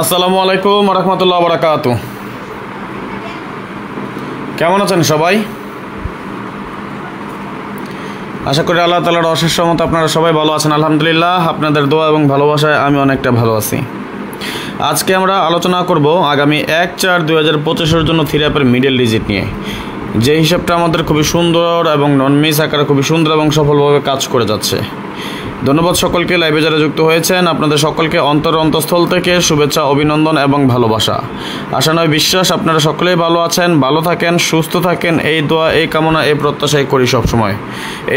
আসসালামু আলাইকুম রহমতুল্লাহ বারাকাতু। কেমন আছেন সবাই? আশা করি আল্লাহ তাআলার অশেষ রহমতে আপনারা সবাই ভালো আছেন। আলহামদুলিল্লাহ, আপনাদের দোয়া এবং ভালোবাসায় আমি অনেকটা ভালো আছি। আজকে আমরা আলোচনা করব আগামী 1/4/2025-এর জন্য থ্রি অ্যাপের মিডল ডিজিট নিয়ে, যে হিসাবটা আমাদের খুবই সুন্দর এবং নন মিস আকারে খুবই সুন্দর এবং সফলভাবে কাজ করে যাচ্ছে। ধন্যবাদ সকলকে, লাইভে যারা যুক্ত হয়েছেন আপনাদের সকলকে অন্তঃস্থল থেকে শুভেচ্ছা, অভিনন্দন এবং ভালোবাসা। আশা নয় বিশ্বাস আপনারা সকলেই ভালো আছেন, ভালো থাকেন, সুস্থ থাকেন, এই দোয়া, এই কামনা, এই প্রত্যাশাই করি সবসময়।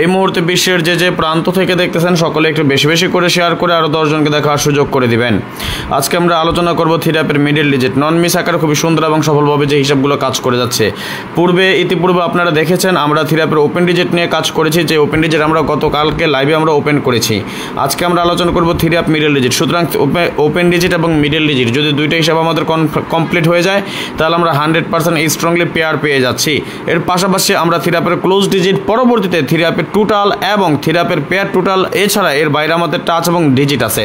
এই মুহূর্তে বিশ্বের যে প্রান্ত থেকে দেখতেছেন সকলে একটু বেশি বেশি করে শেয়ার করে আরও 10 জনকে দেখার সুযোগ করে দিবেন। আজকে আমরা আলোচনা করব থ্রি অ্যাপের মিডল ডিজিট নন মিস আকারে খুবই সুন্দর এবং সফলভাবে যে হিসাবগুলো কাজ করে যাচ্ছে। ইতিপূর্বে আপনারা দেখেছেন আমরা থ্রি অ্যাপের ওপেন ডিজিট নিয়ে কাজ করেছি, যে ওপেন ডিজিট আমরা গতকালকে লাইভে আমরা ওপেন করেছি। আজকে আমরা আলোচনা করব থ্রি অ্যাপ মিডল ডিজিট। সুতরাং ওপেন ডিজিট এবং মিডল ডিজিট যদি দুইটা হিসাব আমাদের কমপ্লিট হয়ে যায় তাহলে আমরা 100% স্ট্রংলি পেয়ার পেয়ে যাচ্ছি। এর পাশাপাশি আমরা থ্রি অ্যাপের ক্লোজ ডিজিট, পরবর্তীতে থ্রি অ্যাপের টোটাল এবং থ্রি অ্যাপের পেয়ার টোটাল, এছাড়া এর বাইরে আমাদের টাচ এবং ডিজিট আছে।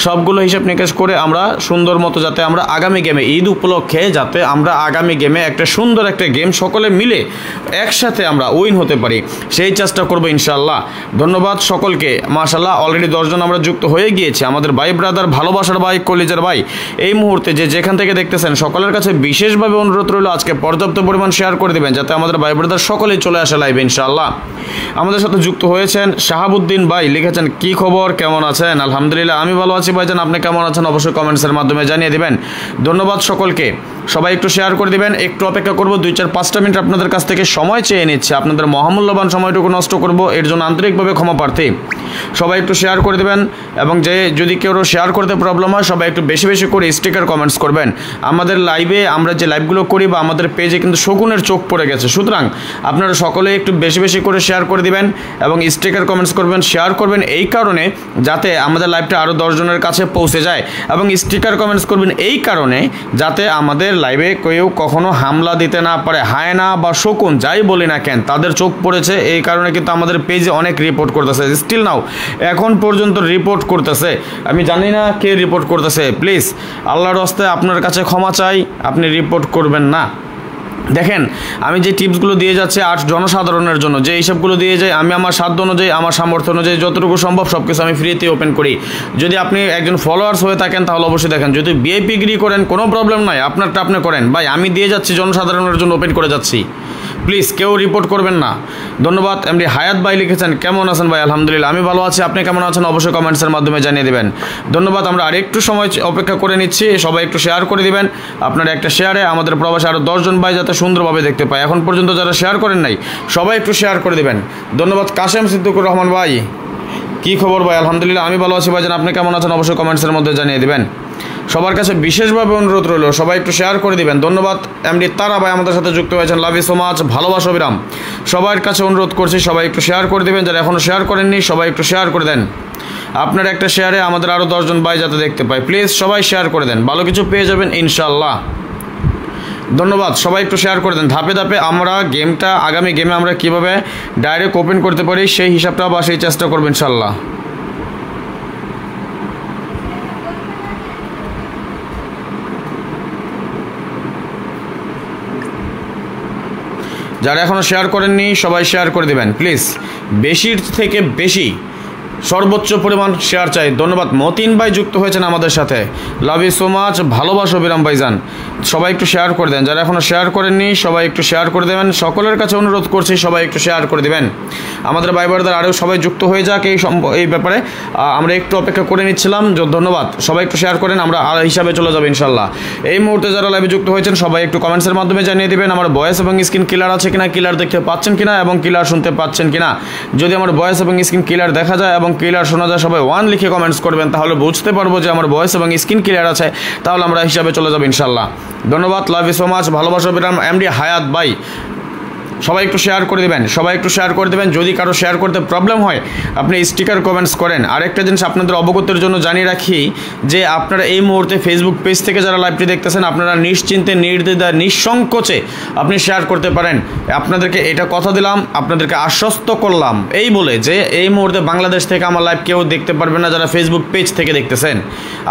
সবগুলো হিসাব নিকাশ করে আমরা সুন্দর মতো যাতে আমরা আগামী গেমে, ঈদ উপলক্ষে যাতে আমরা আগামী গেমে একটা সুন্দর একটা গেম সকলে মিলে একসাথে আমরা উইন হতে পারি, সেই চেষ্টা করবো ইনশাআল্লাহ। ধন্যবাদ সকলকে। মাশাআল্লাহ, অলরেডি 10 জন আমরা যুক্ত হয়ে গিয়েছি। আমাদের ভাই ব্রাদার, ভালোবাসার ভাই, কলিজার ভাই, এই মুহূর্তে যেখান থেকে দেখতেছেন সকলের কাছে বিশেষভাবে অনুরোধ রইল আজকে পর্যাপ্ত পরিমাণ শেয়ার করে দিবেন যাতে আমাদের ভাই ব্রাদার সকলেই চলে আসে লাইভে ইনশাআল্লাহ। আমাদের সাথে যুক্ত হয়েছেন শাহাবুদ্দিন ভাই, লিখেছেন কি খবর, কেমন আছেন? আলহামদুলিল্লাহ আমি ভালো আছি ভাইজান, আপনি কেমন আছেন অবশ্যই কমেন্টসের মাধ্যমে জানিয়ে দিবেন। ধন্যবাদ সকলকে। সবাই একটু শেয়ার করে দিবেন। একটু অপেক্ষা করব, 2-4-5টা মিনিট আপনাদের কাছ থেকে সময় চেয়ে নিচ্ছে। আপনাদের মহামূল্যবান সময়টুকু নষ্ট করব, এর জন্য আন্তরিকভাবে ক্ষমা প্রার্থী। সবাই একটু শেয়ার করে দেবেন এবং যদি কেউ শেয়ার করতে প্রবলেম হয় সবাই একটু বেশি বেশি করে স্টিকার কমেন্টস করবেন। আমাদের লাইভে আমরা যে লাইভগুলো করি বা আমাদের পেজে কিন্তু শকুনের চোখ পড়ে গেছে, সুতরাং আপনারা সকলে একটু বেশি বেশি করে শেয়ার করে দিবেন এবং স্টিকার কমেন্টস করবেন, শেয়ার করবেন এই কারণে যাতে আমাদের লাইভটা আরও 10 জনের কাছে পৌঁছে যায়, এবং স্টিকার কমেন্টস করবেন এই কারণে যাতে আমাদের লাইভে কেউ কখনো হামলা দিতে না পারে। হায়না বা শকুন যাই বলি না কেন, তাদের চোখ পড়েছে এই কারণে কিন্তু আমাদের পেজে অনেক রিপোর্ট করতেছে, স্টিল নাও এখন পর্যন্ত রিপোর্ট করতেছে। আমি জানি না কে রিপোর্ট করতেছে, প্লিজ আল্লাহর হস্তে আপনার কাছে ক্ষমা চাই, আপনি রিপোর্ট করবেন না। দেখেন, আমি যে টিপসগুলো দিয়ে যাচ্ছি আর জনসাধারণের জন্য যে হিসাবগুলো দিয়ে যাই, আমি আমার সাধ্য অনুযায়ী, আমার সামর্থ্য অনুযায়ী যতটুকু সম্ভব সব কিছু আমি ফ্রিতে ওপেন করি। যদি আপনি একজন ফলোয়ার্স হয়ে থাকেন তাহলে অবশ্যই দেখেন, যদি বিআইপিগিরি করেন কোনো প্রবলেম নাই, আপনারটা আপনি করেন। ভাই আমি দিয়ে যাচ্ছি জনসাধারণের জন্য, ওপেন করে যাচ্ছি, প্লিজ কেউ রিপোর্ট করবেন না। ধন্যবাদ। এমডি হায়াত ভাই লিখেছেন কেমন আছেন ভাই? আলহামদুলিল্লাহ আমি ভালো আছি, আপনি কেমন আছেন অবশ্যই কমেন্টসের মাধ্যমে জানিয়ে দেবেন। ধন্যবাদ। আমরা আর একটু সময় অপেক্ষা করে নিচ্ছি, সবাই একটু শেয়ার করে দিবেন। আপনার একটা শেয়ারে আমাদের প্রবাসে আরও 10 জন ভাই যাতে সুন্দরভাবে দেখতে পায়। এখন পর্যন্ত যারা শেয়ার করেন নাই সবাই একটু শেয়ার করে দিবেন। ধন্যবাদ। কাশেম সিদ্দিকুর রহমান ভাই, কি খবর ভাই? আলহামদুলিল্লাহ আমি ভালো আছি ভাইজান, আপনি কেমন আছেন অবশ্যই কমেন্টসের মধ্যে জানিয়ে দিবেন। সবার কাছে বিশেষভাবে অনুরোধ রইল সবাই একটু শেয়ার করে দিবেন। ধন্যবাদ। এমডি তারা ভাই আমাদের সাথে যুক্ত হয়েছেন, লাভ ইউ সো মাচ, ভালোবাসা অবিরাম। সবার কাছে অনুরোধ করছি সবাই একটু শেয়ার করে দিবেন, যারা এখনও শেয়ার করেননি সবাই একটু শেয়ার করে দেন। আপনার একটা শেয়ারে আমাদের আরও 10 জন ভাই যাতে দেখতে পায়, প্লিজ সবাই শেয়ার করে দেন, ভালো কিছু পেয়ে যাবেন ইনশাআল্লাহ। ধন্যবাদ। সবাই একটু শেয়ার করে দেন। ধাপে ধাপে আমরা গেমটা, আগামী গেমে আমরা কীভাবে ডাইরেক্ট ওপেন করতে পারি সেই হিসাবটা বা সেই চেষ্টা করবো ইনশাআল্লাহ। যারা এখনও শেয়ার করেননি সবাই শেয়ার করে দেবেন প্লিজ, বেশির থেকে বেশি সর্বোচ্চ পরিমাণ শেয়ার চাই। ধন্যবাদ। মতিন ভাই যুক্ত হয়েছেন আমাদের সাথে, লাভ ইউ সো মাচ, ভালোবাসো বিরাম ভাইজান। সবাই একটু শেয়ার করে দেন, যারা এখনও শেয়ার করেননি সবাই একটু শেয়ার করে দেবেন। সকলের কাছে অনুরোধ করছি সবাই একটু শেয়ার করে দেবেন। আমাদের ভাই বোনদের আরও সবাই যুক্ত হয়ে যাক এই ব্যাপারে আমরা একটু অপেক্ষা করে নিচ্ছিলাম। ধন্যবাদ। সবাই একটু শেয়ার করেন, আমরা আর হিসাবে চলে যাবো ইনশাল্লাহ। এই মুহূর্তে যারা লাইভে যুক্ত হয়েছেন সবাই একটু কমেন্টসের মাধ্যমে জানিয়ে দেবেন আমার ভয়েস এবং স্ক্রিন ক্লিয়ার আছে কিনা, ক্লিয়ার দেখতে পাচ্ছেন কিনা এবং ক্লিয়ার শুনতে পাচ্ছেন কিনা। যদি আমার ভয়েস এবং স্ক্রিন ক্লিয়ার দেখা যায় এবং ক্লিয়ার শোনা যায় সবাই 1 লিখে কমেন্টস করবেন, তাহলে বুঝতে পারবো যে আমার ভয়েস এবং স্ক্রিন ক্লিয়ার আছে, তাহলে আমরা হিসাবে চলে যাবো ইনশাল্লাহ। ধন্যবাদ। লাভ ইউ সো মাচ, ভালোবাসা বিরাম। এমডি হায়াত ভাই সবাই একটু শেয়ার করে দেবেন, সবাই একটু শেয়ার করে দেবেন। যদি কারো শেয়ার করতে প্রবলেম হয় আপনি স্টিকার কমেন্টস করেন। আরেকটা জিনিস আপনাদের অবগতির জন্য জানিয়ে রাখি যে আপনারা এই মুহূর্তে ফেসবুক পেজ থেকে যারা লাইভটি দেখতেছেন আপনারা নিশ্চিন্তে নির্দ্বিধায় নিঃসংকোচে আপনি শেয়ার করতে পারেন। আপনাদেরকে এটা কথা দিলাম, আপনাদেরকে আশ্বস্ত করলাম এই বলে যে এই মুহূর্তে বাংলাদেশ থেকে আমার লাইভ কেউ দেখতে পারবে না যারা ফেসবুক পেজ থেকে দেখতেছেন।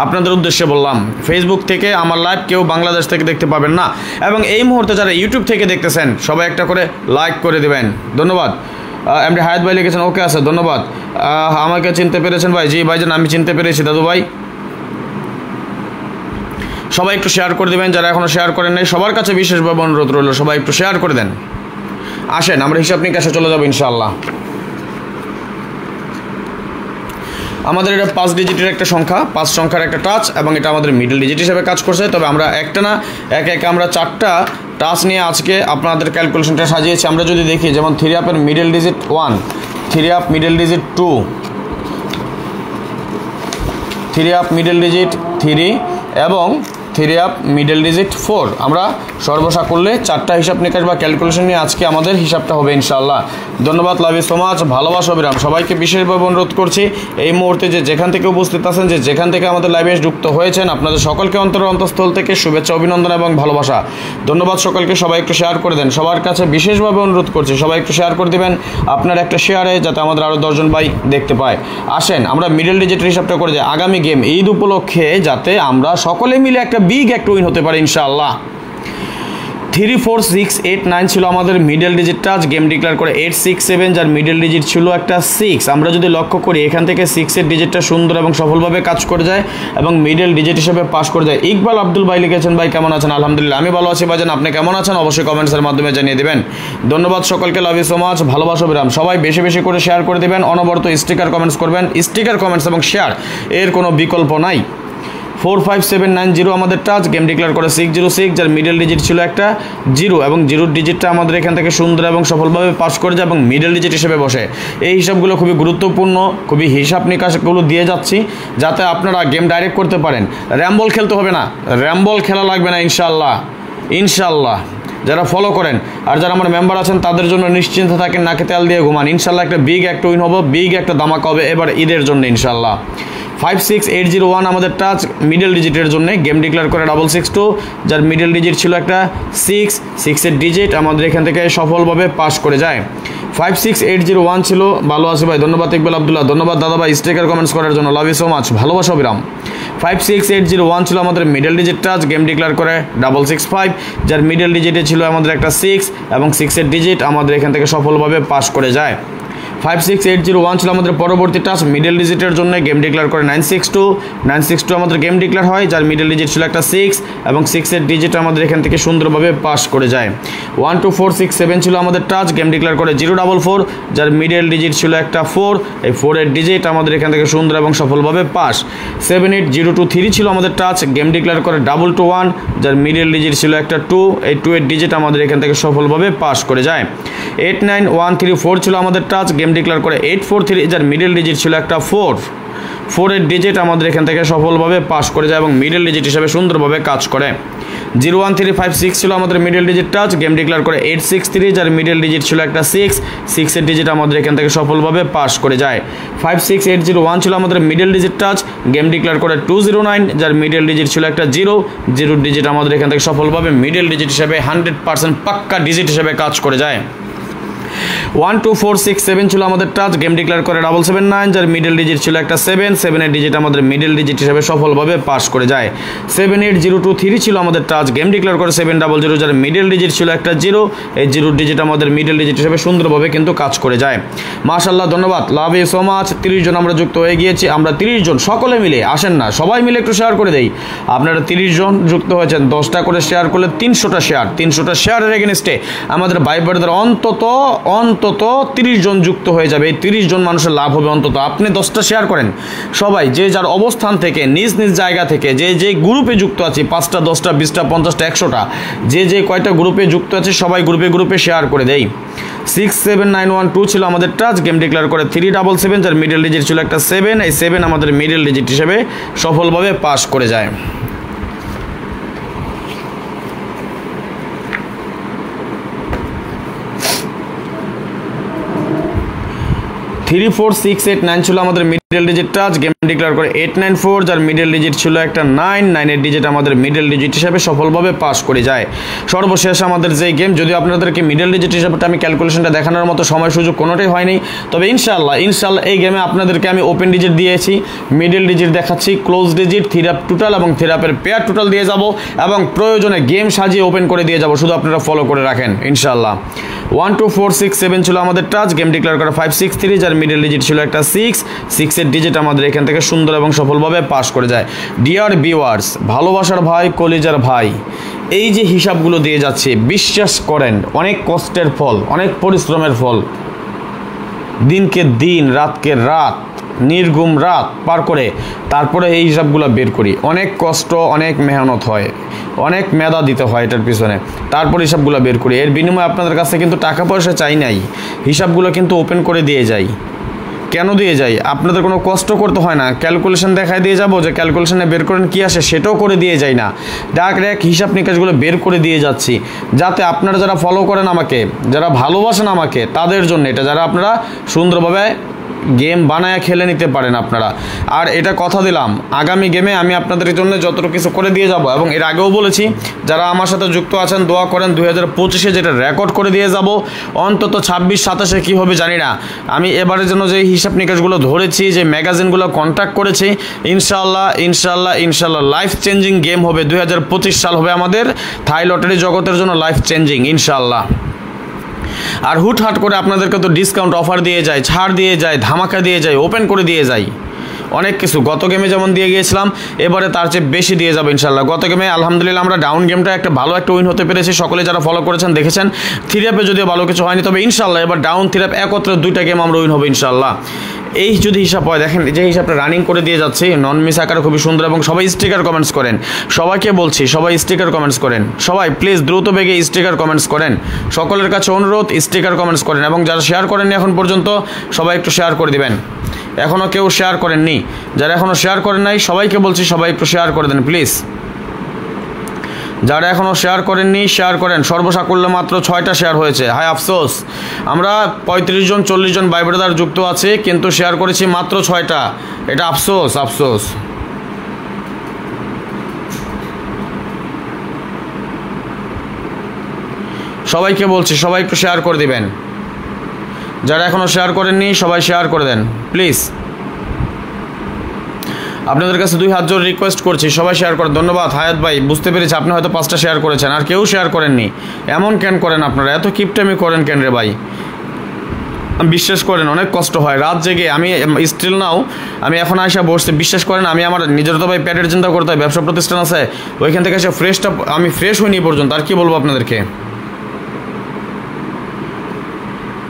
আপনাদের উদ্দেশ্যে বললাম ফেসবুক থেকে আমার লাইভ কেউ বাংলাদেশ থেকে দেখতে পাবেন না। এবং এই মুহূর্তে যারা ইউটিউব থেকে দেখতেছেন সবাই একটা করে লাইক করে দেবেন। ধন্যবাদ। এমডি হায়াত ভাই লিখেছেন ওকে আছে, ধন্যবাদ। আমাকে চিনতে পেরেছেন ভাই? জি ভাইজান আমি চিনতে পেরেছি দাদু ভাই। সবাই একটু শেয়ার করে দেবেন, যারা এখনও শেয়ার করেন নাই সবার কাছে বিশেষভাবে অনুরোধ রইল সবাই একটু শেয়ার করে দেন। আসেন আমরা হিসাব নিকাশে চলে যাবো ইনশাআল্লাহ। আমাদের এটা 5 ডিজিটের একটা সংখ্যা, 5 সংখ্যার একটা টাচ এবং এটা আমাদের মিডল ডিজিট হিসেবে কাজ করছে। তবে আমরা একটা না একে আমরা 4টা টাচ নিয়ে আজকে আপনাদের ক্যালকুলেশনটা সাজিয়েছি। আমরা যদি দেখি যেমন 3 আপের middle digit 1, 3 up middle digit 2, 3 up middle digit 3 এবং 3 আপ মিডল ডিজিট 4 আমরা সর্বসা করলে 4টা হিসাব নিকাশ বা ক্যালকুলেশন নিয়ে আজকে আমাদের হিসাবটা হবে ইনশাআল্লাহ। ধন্যবাদ, লাভ ইউ সো মাচ, ভালোবাসা অবিরাম। সবাইকে বিশেষভাবে অনুরোধ করছি এই মুহূর্তে যে যেখান থেকে উপস্থিত আছেন, যে যেখান থেকে আমাদের লাইভে যুক্ত হয়েছেন, আপনাদের সকলকে অন্তঃস্থল থেকে শুভেচ্ছা, অভিনন্দন এবং ভালোবাসা। ধন্যবাদ সকলকে। সবাই একটু শেয়ার করে দেন, সবার কাছে বিশেষভাবে অনুরোধ করছি সবাই একটু শেয়ার করে দেবেন আপনার একটা শেয়ারে, যাতে আমাদের আরও 10 জন ভাই দেখতে পায়। আসেন আমরা মিডল ডিজিটের হিসাবটা করে যাই। আগামী গেম ঈদ উপলক্ষে যাতে আমরা সকলে মিলে একটা বিগ একটা উইন হতে পারে ইনশাআল্লাহ। 3 4 6 8 9 ছিল আমাদের middle digit touch, game declare করে 8 6 7 যার মিডল ডিজিট ছিল একটা 6। আমরা যদি লক্ষ্য করি এখান থেকে 6 এর ডিজিটটা সুন্দর এবং সফলভাবে কাজ করে যায় এবং মিডল ডিজিট হিসেবে পাস করে যায়। ইকবাল আব্দুল ভাই লিখেছেন ভাই কেমন আছেন? আলহামদুলিল্লাহ আমি ভালো আছি ভাইজান, আপনি কেমন আছেন? অবশ্যই কমেন্টসের মাধ্যমে জানিয়ে দেবেন। ধন্যবাদ সকলকে, লাভ ইউ সো মাচ, ভালোবাসা বিরাম। সবাই বেশি বেশি করে শেয়ার করে দেবেন, অনবরত স্টিকার কমেন্টস করবেন। স্টিকার কমেন্টস এবং শেয়ার এর কোনো বিকল্প নাই। 4 5 7 9 0 আমাদের টাচ, গেম ডিক্লেয়ার করে 606 যার মিডল ডিজিট ছিল একটা 0 এবং 0 ডিজিটটা আমাদের এখান থেকে সুন্দর এবং সফলভাবে পাস করে যায় এবং মিডল ডিজিট হিসেবে বসে। এই হিসাবগুলো খুবই গুরুত্বপূর্ণ, খুবই হিসাব নিকাশগুলো দিয়ে যাচ্ছি যাতে আপনারা গেম ডাইরেক্ট করতে পারেন। র্যাম্বল খেলতে হবে না, র্যাম্বল খেলা লাগবে না ইনশাআল্লাহ। ইনশাআল্লাহ যারা ফলো করেন আর যারা আমার মেম্বার আছেন তাদের জন্য নিশ্চিন্ত থাকেন, নাকে তেল দিয়ে ঘুমান। ইনশাআল্লাহ একটা বিগ একটা উইন হবে, বিগ একটা ধামাকা হবে এবার ঈদের জন্য ইনশাআল্লাহ। 5 6 8 0 1 আমাদের টাচ, মিডল ডিজিটের জন্য গেম ডিক্লেয়ার করে 662 যার মিডল ডিজিট ছিল একটা 6 এর ডিজিট আমাদের এখান থেকে সফলভাবে পাস করে যায়। 5 6 8 0 1 ছিল, ভালো আছে ভাই, ধন্যবাদ ইকবাল আব্দুল্লাহ, ধন্যবাদ দাদা ভাই স্টিকার কমেন্টস করার জন্য, লাভ ইউ সো মাচ, ভালোবাসা বিরাম। 5 6 8 0 1 ছিল আমাদের middle digit touch, game declare করে 665 যার মিডল ডিজিটে ছিল আমাদের একটা 6 এবং 6 এর ডিজিট আমাদের এখান থেকে সফলভাবে পাস করে যায়। 5 6 8 0 1 ছিল আমাদের পরবর্তী টাচ, মিডল ডিজিটের জন্য গেম ডিক্লেয়ার করে 962 আমাদের গেম ডিক্লেয়ার হয় যার মিডল ডিজিট ছিল একটা 6 এবং 6 এর ডিজিট আমাদের এখান থেকে সুন্দরভাবে পাস করে যায়। 1 2 4 6 7 ছিল আমাদের টাচ, গেম ডিক্লেয়ার করে 044 যার মিডল ডিজিট ছিল একটা 4, এই 4 এর ডিজিট আমাদের এখান থেকে সুন্দর এবং সফলভাবে পাস। 7 8 0 2 3 ছিল আমাদের টাচ, গেম ডিক্লেয়ার করে 221 যার মিডল ডিজিট ছিল একটা 2, এই 2 এর ডিজিট আমাদের এখান থেকে সফলভাবে পাস করে যায়। 8 9 1 3 4 ছিল আমাদের টাচ, গেম ডিক্লেয়ার করে 843 যার মিডল ডিজিট ছিল একটা 4 এর ডিজিট আমাদের এখান থেকে সফলভাবে পাস করে যায় এবং মিডল ডিজিট হিসেবে সুন্দরভাবে কাজ করে। 0 1 3 5 6 ছিল আমাদের middle digit touch, game declare করে 863 যার মিডল ডিজিট ছিল একটা 6 এর ডিজিট আমাদের এখান থেকে সফলভাবে পাস করে যায়। 5 6 8 0 1 ছিল আমাদের middle digit touch, game declare করে 209 যার মিডল ডিজিট ছিল একটা 0 ডিজিট আমাদের এখান থেকে সফলভাবে মিডল ডিজিট হিসেবে 100% পাক্কা ডিজিট হিসেবে কাজ করে যায়। 1 2 4 6 7 ছিল আমাদের টাচ, গেম ডিক্লেয়ার করে 779 যার মিডল ডিজিট ছিল একটা 7 এর ডিজিট আমাদের মিডল ডিজিট হিসেবে সফলভাবে পাস করে যায়। 7 8 0 2 3 ছিল আমাদের টাচ, গেম ডিক্লেয়ার করে 700 যার মিডল ডিজিট ছিল একটা 0, এই 0 ডিজিট আমাদের মিডল ডিজিট হিসেবে সুন্দরভাবে কিন্তু কাজ করে যায়। মাশাআল্লাহ, ধন্যবাদ, লাভ ইউ সো মাচ। 30 জন আমরা যুক্ত হয়ে গিয়েছি, আমরা 30 জন সকলে মিলে, আসেন না সবাই মিলে একটু শেয়ার করে দেই। আপনারা 30 জন যুক্ত হয়েছেন, 10টা করে শেয়ার করলে 300টা শেয়ারের এগেইনস্টে আমাদের ভাই বোনদের অন্তত 30 জন যুক্ত হয়ে যাবে। এই 30 জন মানুষের লাভ হবে অন্তত। আপনি 10টা শেয়ার করেন, সবাই যে যার অবস্থান থেকে নিজ নিজ জায়গা থেকে যে গ্রুপে যুক্ত আছে, 5টা 10টা 20টা 50টা 100টা যে কয়টা গ্রুপে যুক্ত আছে সবাই গ্রুপে শেয়ার করে দেই। 6 7 9 1 2 ছিল আমাদের টাচ, গেম ডিক্লেয়ার করে 377 যার মিডল ডিজিট ছিল একটা 7, এই 7 আমাদের মিডল ডিজিট হিসেবে সফলভাবে পাস করে যায়। 34689 ছিল আমাদের middle digit touch, game declare করে 894, যার মিডল ডিজিট ছিল একটা 9 ডিজিট আমাদের মিডল ডিজিট হিসাবে সফলভাবে পাস করে যায়। সর্বশেষ আমাদের যে গেম, যদিও আপনাদেরকে মিডল ডিজিট হিসাবে আমি ক্যালকুলেশনটা দেখানোর মতো সময় সুযোগ কোনোটাই হয়নি, তবে ইনশাল্লাহ এই গেমে আপনাদেরকে আমি ওপেন ডিজিট দিয়েছি, মিডল ডিজিট দেখাচ্ছি, ক্লোজ ডিজিট, থিরাপ টোটাল এবং থিরাপের পেয়ার টোটাল দিয়ে যাব এবং প্রয়োজনে গেম সাজিয়ে ওপেন করে দিয়ে যাব, শুধু আপনারা ফলো করে রাখেন ইনশাল্লাহ। 12467 ছিল আমাদের টাচ, গেম ডিক্লেয়ার করা 563, যার মিডল ডিজিট ছিল একটা 6 এর ডিজিট আমাদের এখান থেকে সুন্দর এবং সফলভাবে পাস করে যায়। ডিয়ার ভিউয়ার্স, ভালোবাসার ভাই, কলিজার ভাই, এই যে হিসাবগুলো দিয়ে যাচ্ছে, বিশ্বাস করেন অনেক কষ্টের ফল, অনেক পরিশ্রমের ফল, দিনকে দিন, রাতকে রাত, নির্ঘুম রাত পার করে তারপরে এই হিসাবগুলো বের করি। অনেক কষ্ট, অনেক মেহনত হয়, অনেক মেধা দিতে হয় এটার পিছনে, তারপর হিসাবগুলো বের করি। এর বিনিময়ে আপনাদের কাছে কিন্তু টাকা পয়সা চাই নাই, হিসাবগুলো কিন্তু ওপেন করে দিয়ে যাই। কেন দিয়ে যাই? আপনাদের কোনো কষ্ট করতে হয় না, ক্যালকুলেশন দেখায় দিয়ে যাব, যে ক্যালকুলেশনে বের করেন কী আসে সেটাও করে দিয়ে যাই না, ডাইরেক্ট হিসাব নিকাশগুলো বের করে দিয়ে যাচ্ছি, যাতে আপনারা যারা ফলো করেন আমাকে, যারা ভালোবাসেন আমাকে, তাদের জন্য এটা, যারা আপনারা সুন্দরভাবে গেম বানায় খেলে নিতে পারেন আপনারা। আর এটা কথা দিলাম, আগামী গেমে আমি আপনাদের জন্য যতটুকু কিছু করে দিয়ে যাব, এবং এর আগেও বলেছি যারা আমার সাথে যুক্ত আছেন দোয়া করেন, 2025-এ যেটা রেকর্ড করে দিয়ে যাব, অন্তত 26-27-এ কী হবে জানি না, আমি এবারের জন্য যে হিসাব নিকাশগুলো ধরেছি, যে ম্যাগাজিনগুলো কন্ট্যাক্ট করেছি, ইনশাল্লাহ লাইফ চেঞ্জিং গেম হবে। 2025 সাল হবে আমাদের থাই লটারি জগতের জন্য লাইফ চেঞ্জিং ইনশাল্লাহ। আর হুটহাট করে আপনাদেরকে তো ডিসকাউন্ট অফার দিয়ে যায়, ছাড় দিয়ে যায়, ধামাকা দিয়ে যায়, ওপেন করে দিয়ে যায়, অনেক কিছু। গত গেমে যেমন দিয়ে গিয়েছিলাম, এবারে তার চেয়ে বেশি দিয়ে যাবে ইনশাল্লাহ। গত গেমে আলহামদুলিল্লাহ আমরা ডাউন গেমটা একটা ভালো একটা উইন হতে পেরেছি, সকলে যারা ফলো করেছেন দেখেছেন। থ্রিআপে যদিও ভালো কিছু হয়নি, তবে ইনশাল্লাহ এবার ডাউন থ্রিআপ একত্রে 2টা গেম আমরা উইন হবে ইনশাল্লাহ। এই যদি হিসাব হয়, দেখেন যে হিসাবটা রানিং করে দিয়ে যাচ্ছে, নন মিস আকারে খুবই সুন্দর, এবং সবাই স্টিকার কমেন্টস করেন, সবাইকে বলছি সবাই স্টিকার কমেন্টস করেন, সবাই প্লিজ দ্রুত বেগে স্টিকার কমেন্টস করেন, সকলের কাছে অনুরোধ স্টিকার কমেন্টস করেন, এবং যারা শেয়ার করেননি এখন পর্যন্ত সবাই একটু শেয়ার করে দিবেন। এখনও কেউ শেয়ার করেননি, যারা এখনও শেয়ার করেন নাই সবাইকে বলছি সবাই একটু শেয়ার করে দেন প্লিজ। যারা এখনও শেয়ার করেননি শেয়ার করেন। সর্বসাকুল্যে মাত্র 6টা শেয়ার হয়েছে, হায় আফসোস। আমরা 35 জন 40 জন ভাই ব্রাদার যুক্ত আছে, কিন্তু শেয়ার করেছি মাত্র 6টা, এটা আফসোস। সবাইকে বলছি সবাই একটু শেয়ার করে দিবেন, যারা এখনও শেয়ার করেননি সবাই শেয়ার করে দেন প্লিজ। আপনাদের কাছে 2 হাত জোর রিকোয়েস্ট করছি, সবাই শেয়ার করেন। ধন্যবাদ হায়াত ভাই, বুঝতে পেরেছি আপনি হয়তো 5টা শেয়ার করেছেন, আর কেউ শেয়ার করেননি। এমন কেন করেন আপনারা, এত কিপটামি করেন কেন রে ভাই? বিশ্বাস করেন অনেক কষ্ট হয়, রাত জেগে আমি স্টিল নাও, আমি এখন আইসা বসছি, বিশ্বাস করেন আমি আমার নিজের তো ভাই পেটের চিন্তা করতে হয়, ব্যবসা প্রতিষ্ঠান আছে, ওইখান থেকে এসে আমি ফ্রেশ হইনি পর্যন্ত, আর কি বলবো আপনাদেরকে,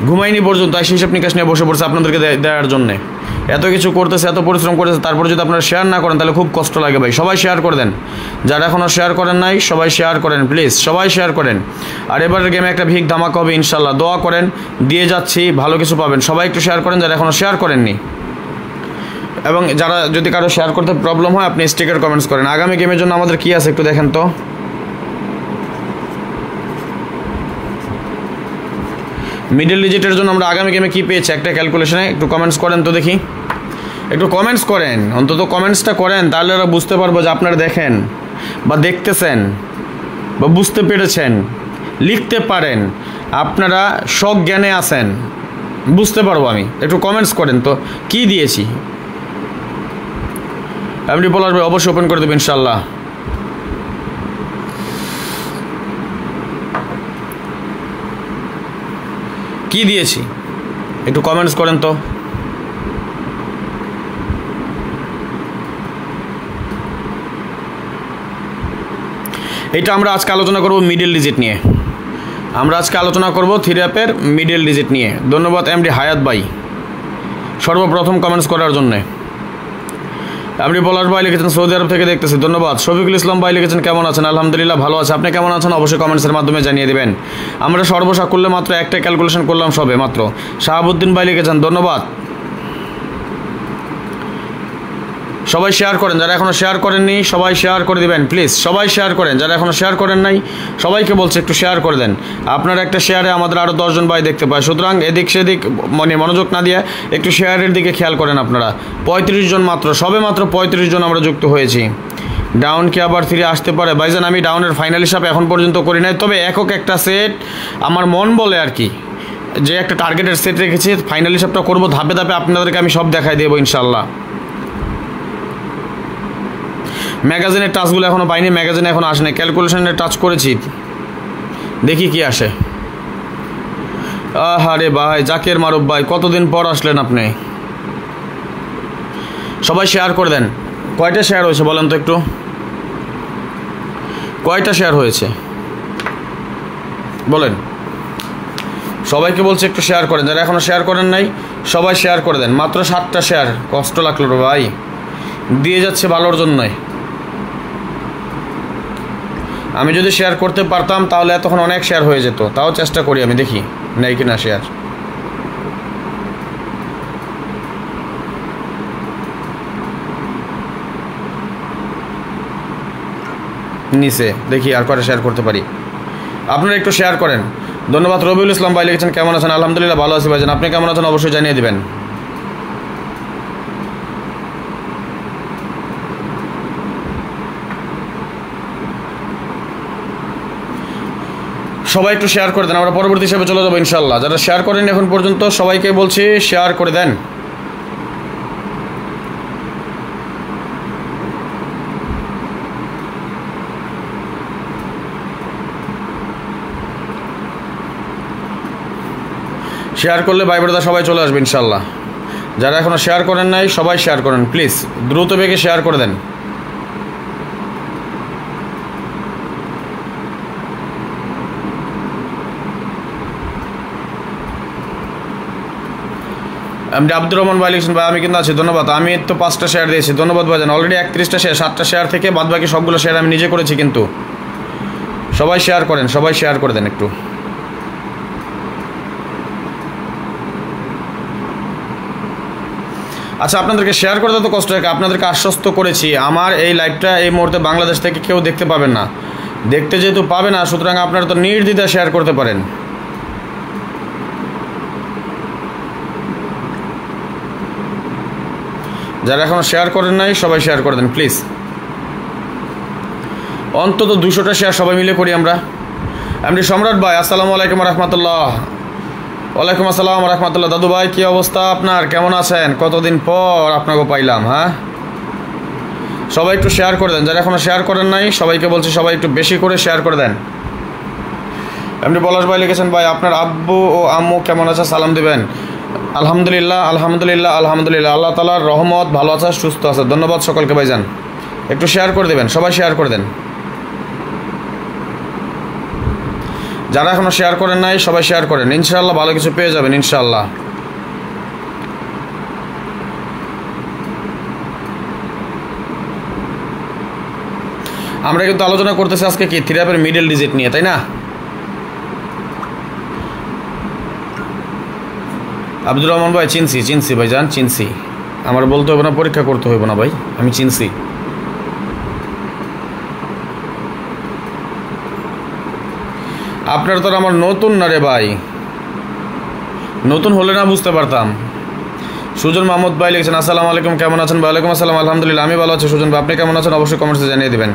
ঘুমাইনি পর্যন্ত, সেই হিসাব নিকাশ নিয়ে বসে পড়ছে আপনাদেরকে দেওয়ার জন্যে। এত কিছু করতেছে, এত পরিশ্রম করতেছে, তারপরে যদি আপনারা শেয়ার না করেন তাহলে খুব কষ্ট লাগে ভাই। সবাই শেয়ার করে দেন, যারা এখনও শেয়ার করেন নাই সবাই শেয়ার করেন প্লিজ, সবাই শেয়ার করেন। আর এবারের গেমে একটা ভিক ধামাকা হবে ইনশাল্লাহ, দোয়া করেন, দিয়ে যাচ্ছি, ভালো কিছু পাবেন। সবাই একটু শেয়ার করেন যারা এখনও শেয়ার করেননি, এবং যারা যদি কারো শেয়ার করতে প্রবলেম হয় আপনি স্টিকার কমেন্টস করেন। আগামী গেমের জন্য আমাদের কি আছে একটু দেখেন তো। মিডল ডিজিটের জন্য আমরা আগামী গেমে কী পেয়েছি একটা ক্যালকুলেশনে একটু কমেন্টস করেন তো দেখি, একটু কমেন্টস করেন, অন্তত কমেন্টসটা করেন, তাহলে ওরা বুঝতে পারবো যে আপনারা দেখেন বা দেখতেছেন বা বুঝতে পেরেছেন, লিখতে পারেন, আপনারা সজ্ঞানে আছেন, বুঝতে পারবো আমি। একটু কমেন্টস করেন তো কী দিয়েছি। আপনি বলার অবশ্যই ওপেন করে দেবেন ইনশাল্লাহ। কি দিয়েছি একটু কমেন্টস করেন তো। এটা আমরা আজকে আলোচনা করব মিডল ডিজিট নিয়ে, আমরা আজকে আলোচনা করব থ্রিআপের মিডল ডিজিট নিয়ে। ধন্যবাদ এমডি হায়াত ভাই সর্বপ্রথম কমেন্টস করার জন্যে। আপনি পলাশ ভাই লিখেছেন সৌদি আরব থেকে দেখতেছি, ধন্যবাদ। শফিকুল ইসলাম ভাই লিখেছেন কেমন আছেন? আলহামদুলিল্লাহ ভালো আছে, আপনি কেমন আছেন অবশ্যই কমেন্টসের মাধ্যমে জানিয়ে দেবেন। আমরা সর্বসাকুল্যে মাত্র একটা ক্যালকুলেশন করলাম সবে মাত্র। শাহাবুদ্দিন ভাই লিখেছেন ধন্যবাদ। সবাই শেয়ার করেন, যারা এখনও শেয়ার করেননি সবাই শেয়ার করে দিবেন প্লিজ। সবাই শেয়ার করেন, যারা এখনও শেয়ার করেন নাই সবাইকে বলছে একটু শেয়ার করে দেন। আপনার একটা শেয়ারে আমাদের আরও 10 জন ভাই দেখতে পায়, সুতরাং এদিক সেদিক মানে মনোযোগ না দিয়ে একটু শেয়ারের দিকে খেয়াল করেন আপনারা। 35 জন মাত্র, সবে মাত্র 35 জন আমরা যুক্ত হয়েছি। ডাউন কি আবার 3 আসতে পারে? ভাইজান আমি ডাউনের ফাইনাল হিসাব এখন পর্যন্ত করি নাই, তবে একক একটা সেট আমার মন বলে আর কি যে একটা টার্গেটের সেট রেখেছি, ফাইনাল হিসাবটা করবো ধাপে ধাপে, আপনাদেরকে আমি সব দেখাই দেবো ইনশাল্লাহ। ম্যাগাজিনের টাচগুলো এখনও পাইনি, ম্যাগাজিনে এখনও আসেনি, ক্যালকুলেশনের টাচ করেছি, দেখি কি আসে। আরে ভাই জাকের মারুফ ভাই কতদিন পর আসলেন আপনি। সবাই শেয়ার করে দেন। কয়টা শেয়ার হয়েছে বলেন তো একটু, কয়টা শেয়ার হয়েছে বলেন। সবাইকে বলছে একটু শেয়ার করেন, যারা এখনও শেয়ার করেন নাই সবাই শেয়ার করে দেন। মাত্র 7টা শেয়ার, কষ্ট লাগলো রে ভাই, দিয়ে যাচ্ছে ভালোর জন্যই। আমি যদি শেয়ার করতে পারতাম তাহলে তখন অনেক শেয়ার হয়ে যেত, তাও চেষ্টা করি আমি, দেখি নেই কিনা শেয়ার। নিচে দেখি আর কয়টা শেয়ার করতে পারি। আপনারা একটু শেয়ার করেন। ধন্যবাদ। রবিউল ইসলাম ভাই লিখেছেন কেমন আছেন? আলহামদুলিল্লাহ ভালো আছি ভাইজান, আপনি কেমন আছেন অবশ্যই জানিয়ে দিবেন। সবাই একটু শেয়ার করে দেন, আমরা পরবর্তী হিসাবে চলে যাবো ইনশাল্লাহ। যারা শেয়ার করেন এখন পর্যন্ত সবাইকে বলছি শেয়ার করে দেন। শেয়ার করলে ভাই ব্রাদার সবাই চলে আসবে ইনশাল্লাহ। যারা এখনও শেয়ার করেন নাই সবাই শেয়ার করেন প্লিজ, দ্রুত বেগে শেয়ার করে দেন। আমি আব্দুর রহমান ভাই লিখছেন ভাই আমি কিন্তু আছি, ধন্যবাদ। আমি তো 5টা শেয়ার দিয়েছি, ধন্যবাদ ভাইজান। অলরেডি 31টা শেয়ার, 7টা শেয়ার থেকে বাদ বাকি সবগুলো শেয়ার আমি নিজে করেছি কিন্তু। সবাই শেয়ার করেন, সবাই শেয়ার করে দেন একটু। আচ্ছা আপনাদেরকে শেয়ার করতে তো কষ্ট হয়, আপনাদেরকে আশ্বস্ত করেছি আমার এই লাইভটা এই মুহূর্তে বাংলাদেশ থেকে কেউ দেখতে পাবেন না, দেখতে যেহেতু পাবে না সুতরাং আপনারা তো নির্দ্বিধায় শেয়ার করতে পারেন। যারা এখনও শেয়ার করেন নাই সবাই শেয়ার করে দেন প্লিজ। অন্তত 200টা শেয়ার সবাই মিলে করি আমরা। এমনি সম্রাট ভাই আসসালামু আলাইকুম রহমতুল্লাহ। ওয়ালাইকুম আসসালাম রহমতুল্লাহ। দাদু ভাই কী অবস্থা আপনার, কেমন আছেন? কতদিন পর আপনাকে পাইলাম। হ্যাঁ সবাই একটু শেয়ার করে দেন, যারা এখনও শেয়ার করেন নাই সবাইকে বলছি সবাই একটু বেশি করে শেয়ার করে দেন। এমনি পলাশ ভাই লিখেছেন ভাই আপনার আব্বু ও আম্মু কেমন আছে, সালাম দিবেন। আলহামদুলিল্লাহ আলহামদুলিল্লাহ আলহামদুলিল্লাহ, আল্লাহ তাআলার রহমত, ভালো আছে সুস্থ আছে, ধন্যবাদ সকলকে ভাইজান। একটু শেয়ার করে দেবেন, সবাই শেয়ার করে দেন। যারা এখনও শেয়ার করেন নাই সবাই শেয়ার করেন, ইনশাআল্লাহ ভালো কিছু পেয়ে যাবেন ইনশাআল্লাহ। আমরা কিন্তু আলোচনা করতেছি আজকে কি থিরাপের মিডল ডিজিট নিয়ে, তাই না? আব্দুর রহমান ভাই চিনছি ভাইজান, চিনছি, আমার বলতে হবে না, পরীক্ষা করতে হবে না ভাই, আমি চিনছি। আপনার তো আমার নতুন না রে ভাই, নতুন হলে না বুঝতে পারতাম। সুজন মাহমুদ ভাই লিখেছেন আসসালামু আলাইকুম কেমন আছেন? ওয়ালাইকুম আসসালাম আলহামদুলিল্লাহ আমি ভালো আছি। সুজন ভাই আপনি কেমন আছেন অবশ্যই কমেন্টসে জানিয়ে দেবেন।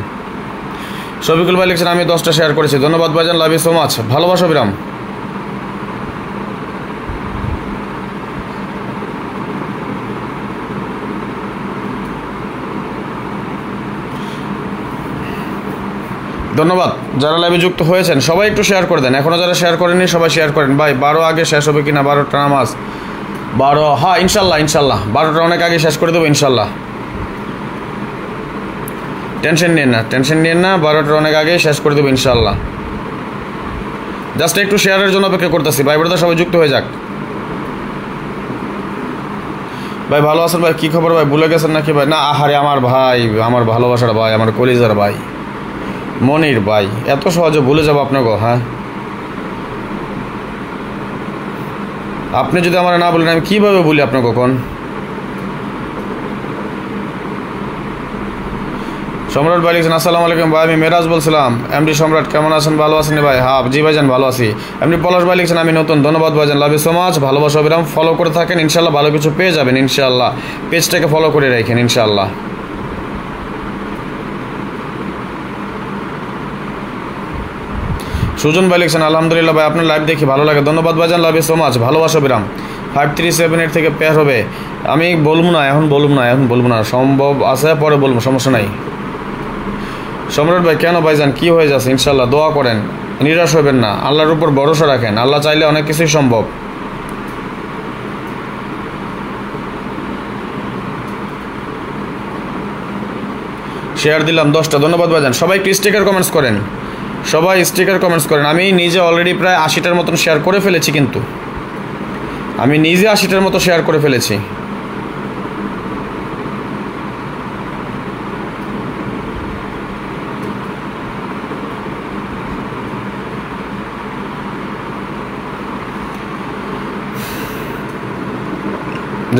শফিকুল ভাই লিখেছেন আমি 10টা শেয়ার করেছি, ধন্যবাদ ভাইজান, লাভ ইউ সো মাচ, ভালোবাসা বিরাম। ধন্যবাদ। যারা লাইভে যুক্ত হয়েছেন সবাই একটু শেয়ার করে দেন, এখনও যারা শেয়ার করেননি সবাই শেয়ার করেন ভাই। 12 আগে শেষ হবে কিনা, 12টা নামাজ 12, হ্যাঁ ইনশাল্লাহ 12টা অনেক আগে শেষ করে দেবো ইনশাল্লাহ, টেনশন নিন না 12টার অনেক আগে শেষ করে দেবো ইনশাল্লাহ। জাস্ট একটু শেয়ারের জন্য অপেক্ষা করতেছি, ভাই ব্রাদার সবাই যুক্ত হয়ে যাক। ভাই ভালো আছেন ভাই, কী খবর ভাই, ভুলে গেছেন নাকি ভাই? না আহারে আমার ভাই, আমার ভালোবাসার ভাই, আমার কলিজার ভাই মনির ভাই, এত সহজে ভুলে যাবো আপনাকে? হ্যাঁ আপনি যদি আমার না বলেন আমি কীভাবে বলি আপনাকে? কখন সম্রাট ভাই লিখছেন আসসালামু আলাইকুম ভাই, আমি মেরাজ বলছিলাম। এমডি সম্রাট কেমন আছেন? ভালো আছেন ভাই? হ্যাঁ জি ভাইজান ভালো আছি। এমডি পলাশ ভাই লিখছেন আমি নতুন, ধন্যবাদ ভাইজান, লাভ ইউ সো মাচ। ভালোবাসা অবিরাম, ফলো করে থাকেন, ইনশাল্লাহ ভালো কিছু পেয়ে যাবেন ইনশাল্লাহ। পেজটাকে ফলো করে রাখেন ইনশাল্লাহ। সুজন ভাই লিখছেন আলহামদুলিল্লাহ ভাই, আপনার লাইভ দেখি ভালো লাগে, ধন্যবাদ ভাইজান, লাভ ইউ সো মাচ। ভালোবাসা বিরাম। 537 থেকে পেয়ার হবে, আমি বলবো না এখন, বলবো না, সম্ভব আছে পরে বলবো, সমস্যা নাই। সম্রাট ভাই কেন ভাইজান, কি হয়ে যাচ্ছে? ইনশাল্লাহ দোয়া করেন, নিরাশ হবেন না, আল্লাহর উপর ভরসা রাখেন, আল্লাহ চাইলে অনেক কিছুই সম্ভব। শেয়ার দিলাম 10টা, ধন্যবাদ ভাইজান। সবাই একটু স্টিকার কমেন্টস করেন, সবাই স্টিকার কমেন্টস করেন। আমি নিজে অলরেডি প্রায় 80টার মতন শেয়ার করে ফেলেছি, কিন্তু আমি নিজে 80টার মতো শেয়ার করে ফেলেছি।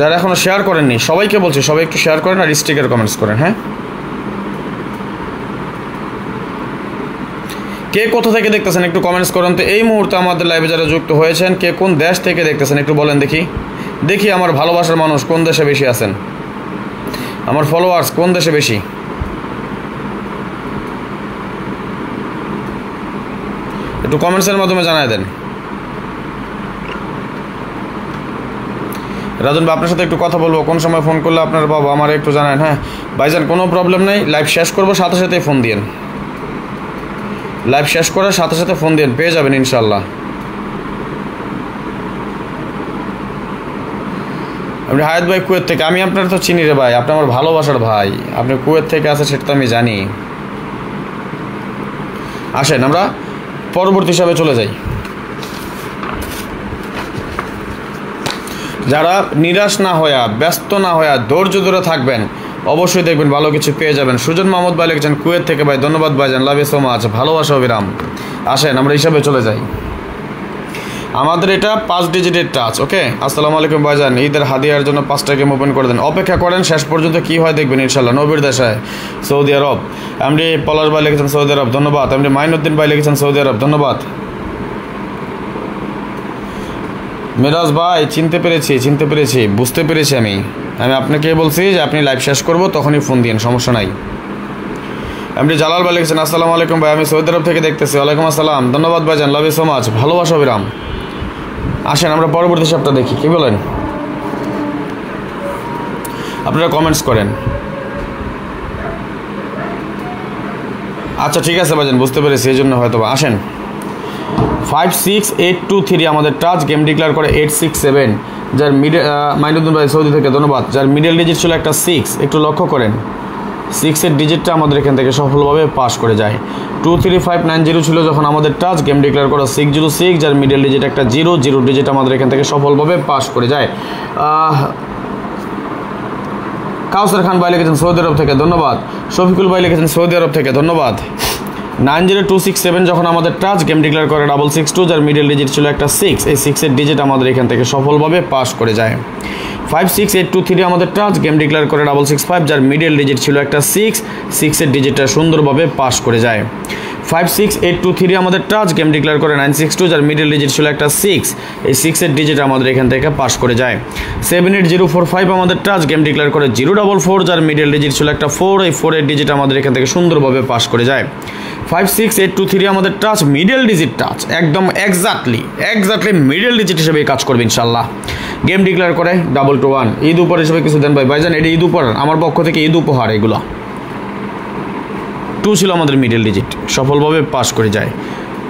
যারা এখনো শেয়ার করেননি সবাইকে বলছি, সবাই একটু শেয়ার করেন আর স্টিকার কমেন্টস করেন। হ্যাঁ, কে কোথা থেকে দেখতেছেন একটু কমেন্টস করেন তো। এই মুহূর্তে আমাদের লাইভে যারা যুক্ত হয়েছেন, কে কোন দেশ থেকে দেখতেছেন একটু বলেন দেখি আমার ভালোবাসার মানুষ কোন দেশে বেশি আছেন, আমার ফলোয়ার্স কোন দেশে বেশি। একটু কমেন্টসের মাধ্যমে জানায় দেন। রাজন ভাই আপনার সাথে একটু কথা বলবো, কোন সময় ফোন করলে আপনার পাবো আমার একটু জানান। হ্যাঁ ভাইজান কোনো প্রবলেম নেই, লাইভ শেষ করবো সাথে সাথেই ফোন দিন, লাইভ শেষ করার সাথে সাথে ফোন দিন, পেয়ে যাবেন ইনশাল্লাহ। আপনি হায়াত ভাই কুয়েত থেকে, আমি আপনার তো চিনি রে ভাই, আপনি আমার ভালোবাসার ভাই, আপনি কুয়েত থেকে আছে সেটা তো আমি জানি। আসেন আমরা পরবর্তী হিসাবে চলে যাই। যারা নিরাশ না হইয়া, ব্যস্ত না হইয়া ধৈর্য ধরে থাকবেন, অবশ্যই দেখবেন ভালো কিছু পেয়ে যাবেন। সুজন মাহমুদ ভাই লিখছেন কুয়েত থেকে ভাই, ধন্যবাদ ভাইজান, লাভ ইউ সো মাচ, ভালোবাসা অবিরাম। আসেন আমরা হিসাবে চলে যাই। আমাদের এটা 5 ডিজিটের টাচ। ওকে, আসসালামু আলাইকুম ভাইজান, ঈদের হাদিয়ার জন্য 5টা গেম ওপেন করে দেন, অপেক্ষা করেন শেষ পর্যন্ত কি হয় দেখবেন ইনশাল্লাহ। নবীর দেশে সৌদি আরব, এমডি পলাশ ভাই লিখেছেন সৌদি আরব, ধন্যবাদ। এমডি মাইনুদ্দিন ভাই লিখেছেন সৌদি আরব, ধন্যবাদ। মেরাজ ভাই চিনতে পেরেছি, বুঝতে পেরেছি। আমি আপনাকে বলছি যে আপনি লাইভ শেষ করবো তখনই ফোন দিন, সমস্যা নাই। এমডি জালাল ভাই লিখেছেন আসসালামু আলাইকুম ভাই, আমি সৌদি আরব থেকে দেখতেছি, ওয়ালাইকুম আসসালাম, ধন্যবাদ ভাইজান, লাভ ইউ সো মাচ, ভালোবাসা বিরাম। আসেন আমরা পরবর্তী সপ্তাহ দেখি, কি বলেন? আপনারা কমেন্টস করেন। আচ্ছা ঠিক আছে ভাইজান, বুঝতে পেরেছি, এই জন্য হয়তো। আসেন 56823 আমাদের টাচ, গেম ডিক্লেয়ার করে 867, যার মাইনুদ্দিন ভাই সৌদি থেকে, ধন্যবাদ। যার মিডল ডিজিট ছিল একটা 6, একটু লক্ষ্য করেন 6-এর ডিজিটটা আমাদের এখান থেকে সফলভাবে পাস করে যায়। 23590 ছিল যখন আমাদের টাচ, গেম ডিক্লেয়ার করা 606, যার মিডল ডিজিট একটা 0 ডিজিট আমাদের এখান থেকে সফলভাবে পাস করে যায়। কাউসার খান ভাই লিখেছেন সৌদি আরব থেকে, ধন্যবাদ। শফিকুল ভাই লিখেছেন সৌদি আরব থেকে, ধন্যবাদ। 90267 যখন আমাদের টাচ, গেম ডিক্লেয়ার করে 662, যার মিডল ডিজিট ছিল একটা 6, এই 6-এর ডিজিট আমাদের এখান থেকে সফলভাবে পাস করে যায়। 56823 আমাদের টাচ, গেম ডিক্লেয়ার করে 665, যার মিডল ডিজিট ছিল একটা 6-এর ডিজিটটা সুন্দরভাবে পাস করে যায়। 56823 আমাদের টাচ, গেম ডিক্লেয়ার করে 962, যার মিডল ডিজিট ছিল একটা 6, এই 6-এর ডিজিট আমাদের এখান থেকে পাস করে যায়। 78045 আমাদের টাচ, গেম ডিক্লেয়ার করে 044, যার মিডল ডিজিট ছিল একটা 4, এই 4-এর ডিজিট আমাদের এখান থেকে সুন্দরভাবে পাস করে যায়। 56823 আমাদের টাচ, মিডল ডিজিট টাচ, একদম এক্স্যাক্টলি মিডল ডিজিট হিসেবে কাজ করবে ইনশাল্লাহ। গেম ডিক্লেয়ার করে 221, ঈদ উপহার হিসেবে কিছু দেন ভাইজান, এটা ঈদ উপহার, আমার পক্ষ থেকে ঈদ উপহার। এগুলো 2 ছিল আমাদের মিডল ডিজিট, সফলভাবে পাস করে যায়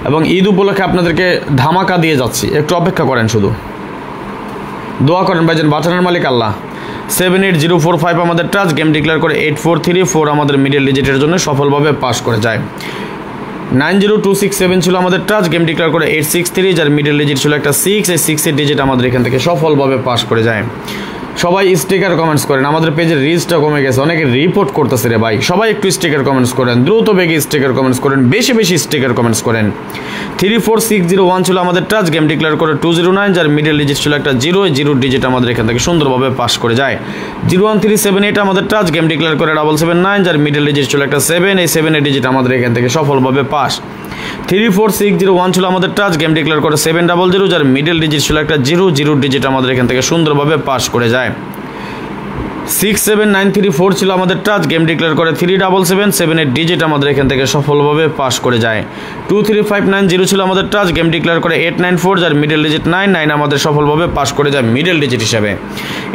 এবং ঈদ উপলক্ষে আপনাদেরকে ধামাকা দিয়ে যাচ্ছি, একটু অপেক্ষা করেন, শুধু দোয়া করেন ভাইজান, বাঁচানোর মালিক আল্লাহ। 78045 আমাদের টাচ, গেম ডিক্লেয়ার করে 8434, আমাদের মিডল ডিজিটের জন্য সফলভাবে পাস করে যায়। 90267 ছিল আমাদের টাচ, গেম ডিক্লেয়ার করে 863, যার মিডল ডিজিট ছিল একটা 6, এই 6-এর ডিজিট আমাদের এখান থেকে সফলভাবে পাস করে যায়। সবাই স্টিকার কমেন্টস করেন, আমাদের পেজের রিচটা কমে গেছে, অনেকে রিপোর্ট করতেছে রে ভাই। সবাই একটু স্টিকার কমেন্টস করেন, দ্রুত বেগে স্টিকার কমেন্টস করেন, বেশি বেশি স্টিকার কমেন্টস করেন। 34601 ছিল আমাদের টাচ, গেম ডিক্লেয়ার করে 209, যার মিডল ডিজিট ছিল একটা 0, 0 ডিজিট আমাদের এখান থেকে সুন্দরভাবে পাস করে যায়। 01378 আমাদের টাচ, গেম ডিক্লেয়ার করে 779, যার মিডল ডিজিট ছিল একটা 7, এই 7 ডিজিট আমাদের এখান থেকে সফলভাবে পাস। 34601 ছিল আমাদের টাচ, গেম ডিক্লেয়ার করে 700, যার মিডল ডিজিট ছিল একটা 0, 0 ডিজিট আমাদের এখান থেকে সুন্দরভাবে পাস করে যায়। 67934 ছিল আমাদের টাচ, গেম ডিক্লেয়ার করে 377, 7 ডিজিট আমাদের এখান থেকে সফলভাবে পাস করে যায়। 23590 ছিল আমাদের টাচ, গেম ডিক্লেয়ার করে 894, যার মিডল ডিজিট 99 আমাদের সফলভাবে পাস করে যায় মিডল ডিজিট হিসাবে।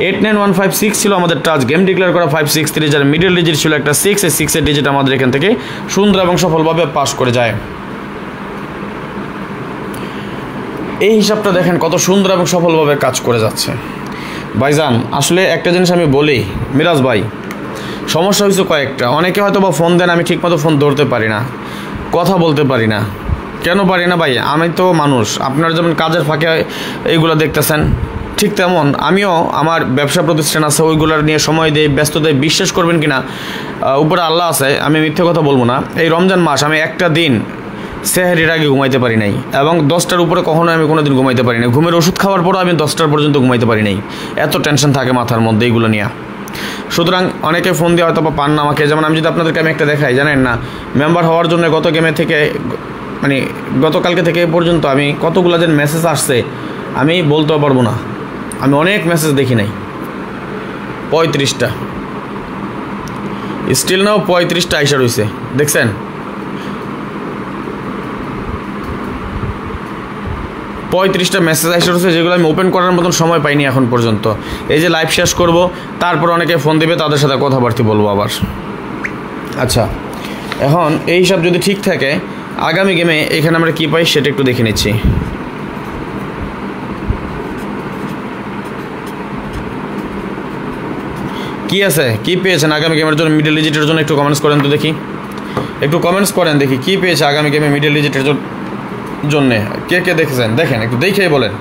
89156 ছিল আমাদের টাচ, গেম ডিক্লেয়ার করা 563, যার মিডল ডিজিট ছিল একটা 6, এই 6 ডিজিট আমাদের এখান থেকে সুন্দর এবং সফলভাবে পাস করে যায়। এই হিসাবটা দেখেন কত সুন্দর এবং সফলভাবে কাজ করে যাচ্ছে। ভাইজান আসলে একটা জিনিস আমি বলি মিরাজ ভাই, সমস্যা হয়েছে কয়েকটা। অনেকে হয়তো বা ফোন দেন, আমি ঠিকমতো ফোন ধরতে পারি না, কথা বলতে পারি না। কেন পারি না ভাই? আমি তো মানুষ, আপনারা যেমন কাজের ফাঁকে এইগুলো দেখতেছেন, ঠিক তেমন আমিও আমার ব্যবসা প্রতিষ্ঠান আছে, ওইগুলোর নিয়ে সময় দেই, ব্যস্ত দেই। বিশ্বাস করবেন কি না, উপরে আল্লাহ আছে, আমি মিথ্যে কথা বলবো না। এই রমজান মাস আমি একটা দিন সেহরির আগে ঘুমাইতে পারি নাই, এবং 10টার উপরে কখনো আমি কোনো দিন ঘুমাইতে পারি নাই। ঘুমের ওষুধ খাওয়ার পরও আমি 10টার পর্যন্ত ঘুমাইতে পারি নাই, এত টেনশন থাকে মাথার মধ্যে এইগুলো নিয়ে। সুতরাং অনেকে ফোন দিয়ে হয়তো পান না আমাকে। যেমন আমি যদি আপনাদেরকে আমি একটা দেখাই, জানেন না, মেম্বার হওয়ার জন্য গত গেমে থেকে মানে গতকালকে থেকে এ পর্যন্ত আমি কতগুলো যে মেসেজ আসছে আমি বলতেও পারবো না। আমি অনেক মেসেজ দেখি নাই, 35টা স্টিল নাও 35টা আইসা রয়েছে, দেখছেন? পঁয়ত্রিশটা মেসেজ আসে রয়েছে, যেগুলো আমি ওপেন করার মতন সময় পাইনি এখন পর্যন্ত। এই যে লাইভ শেষ করব, তারপর অনেকে ফোন দেবে, তাদের সাথে কথাবার্তা বলবো আবার। আচ্ছা, এখন এই হিসাব যদি ঠিক থাকে, আগামী গেমে এখানে আমরা কী পাই সেটা একটু দেখে নিচ্ছি। কি আছে, কি পেয়েছেন আগামী গেমের জন্য মিডল ডিজিটের জন্য? একটু কমেন্টস করেন তো দেখি, একটু কমেন্টস করেন দেখি কি পেয়েছে আগামী গেমে মিডল ডিজিটের জন্যে। কে কে দেখেছেন দেখেন, একটু দেখেই বলেন।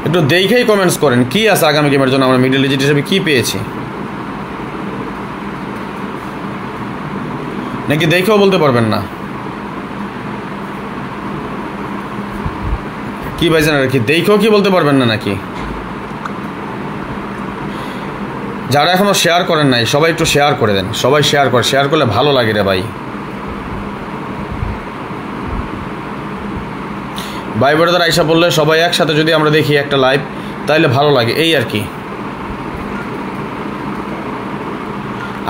একটু দেখেই কমেন্টস করেন কি আছে আগামী গেমের জন্য, আমরা মিডল ডিজিট হিসেবে কি পেয়েছি, নাকি দেখেও বলতে পারবেন না? কি ভাইজান, আর কি দেখেও কি বলতে পারবেন না নাকি? যারা এখনো শেয়ার করেন নাই সবাই একটু শেয়ার করে দেন, সবাই শেয়ার করে, শেয়ার করলে ভালো লাগে রে ভাই। ভাই বোনেদের আইসা বললে সবাই একসাথে যদি আমরা দেখি একটা লাইভ, তাইলে ভালো লাগে, এই আর কি।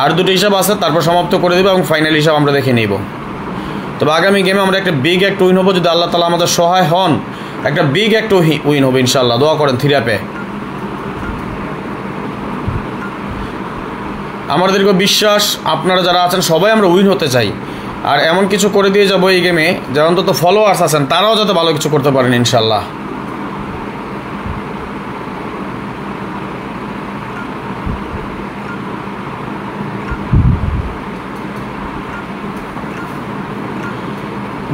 আর দুটো হিসাব আছে, তারপর সমাপ্ত করে দেবো এবং ফাইনাল হিসাব আমরা দেখে নিব। তবে আগামী গেমে আমরা একটা বিগ একটা উইন হবো, যদি আল্লাহ তাআলা আমাদের সহায় হন, একটা বিগ একটা উইন হবে ইনশাল্লাহ। দোয়া করেন 3 অ্যাপে। আমার দীর্ঘ বিশ্বাস আপনারা যারা আছেন সবাই আমরা উইন হতে চাই, আর এমন কিছু করে দিয়ে যাবো এই গেমে যারা অন্তত ফলোয়ার্স আছেন তারাও যাতে ভালো কিছু করতে পারেন ইনশাল্লাহ।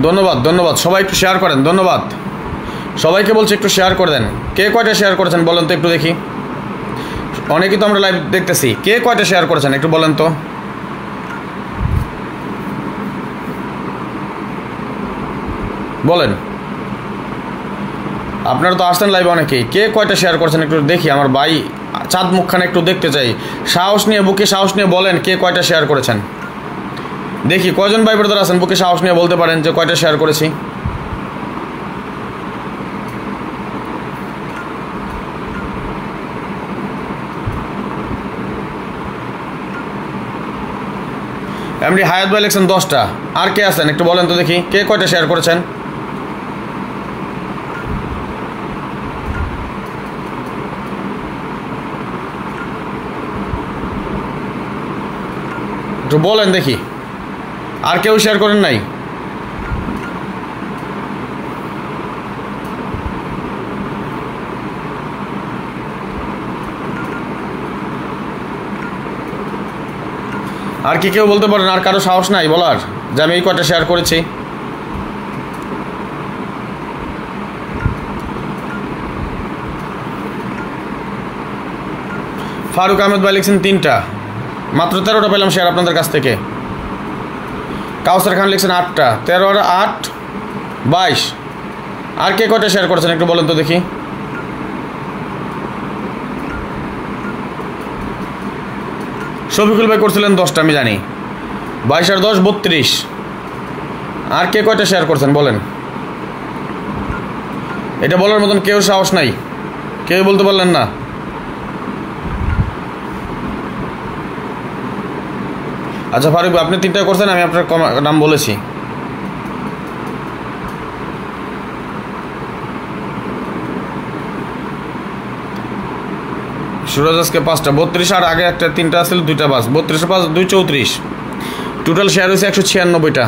ধন্যবাদ ধন্যবাদ, সবাই একটু শেয়ার করেন। ধন্যবাদ সবাইকে, বলছি একটু শেয়ার করে দেন। কে কয়টা শেয়ার করেছেন বলেন তো একটু দেখি। অনেকেই তো আমরা লাইভ দেখতেছি, কে কয়টা শেয়ার করেছেন একটু বলেন তো। বলেন, আপনারা তো আসছেন লাইভ অনেকেই, কে কয়টা শেয়ার করেছেন একটু দেখি। আমার ভাই চাঁদ মুখখানে একটু দেখতে চাই, সাহস নিয়ে, বুকে সাহস নিয়ে বলেন কে কয়টা শেয়ার করেছেন দেখি। কয়জন ভাই ব্রাদার আছেন বুকে সাহস নিয়ে বলতে পারেন যে কয়টা শেয়ার করেছি। এমনি হায়াত ভাই লেখছেন 10টা। আর কে আছেন একটু বলেন তো দেখি, কে কয়টা শেয়ার করেছেন। একটু বলেন দেখি। আর কেউ শেয়ার করেন নাই? আর কি কেউ বলতে পারেন? আর কারো সাহস নাই বলার যে আমি এই কয়টা শেয়ার করেছি? ফারুক আহমেদ ভাই লিখছেন 3টা, মাত্র 13টা পেলাম শেয়ার আপনাদের কাছ থেকে। কাউসার খান লিখছেন 8টা, 13 আর 8 22। আর কে কয়টা শেয়ার করেছেন একটু বলেন তো দেখি। শফিকুল ভাই করছিলেন 10টা, আমি জানি। 22 আর 10 32। আর কে কয়টা শেয়ার করছেন বলেন? এটা বলার মতন কেউ সাহস নাই, কেউ বলতে পারলেন না। আচ্ছা ফারুক ভাই, আপনি 3টা করছেন, আমি আপনার নাম বলেছি। সুরজ আজকে 5টা, 32 আর আগে একটা 3টা আসছিল, 2টা বাস। 32 5 2 34। টোটাল শেয়ার হয়েছে 196টা।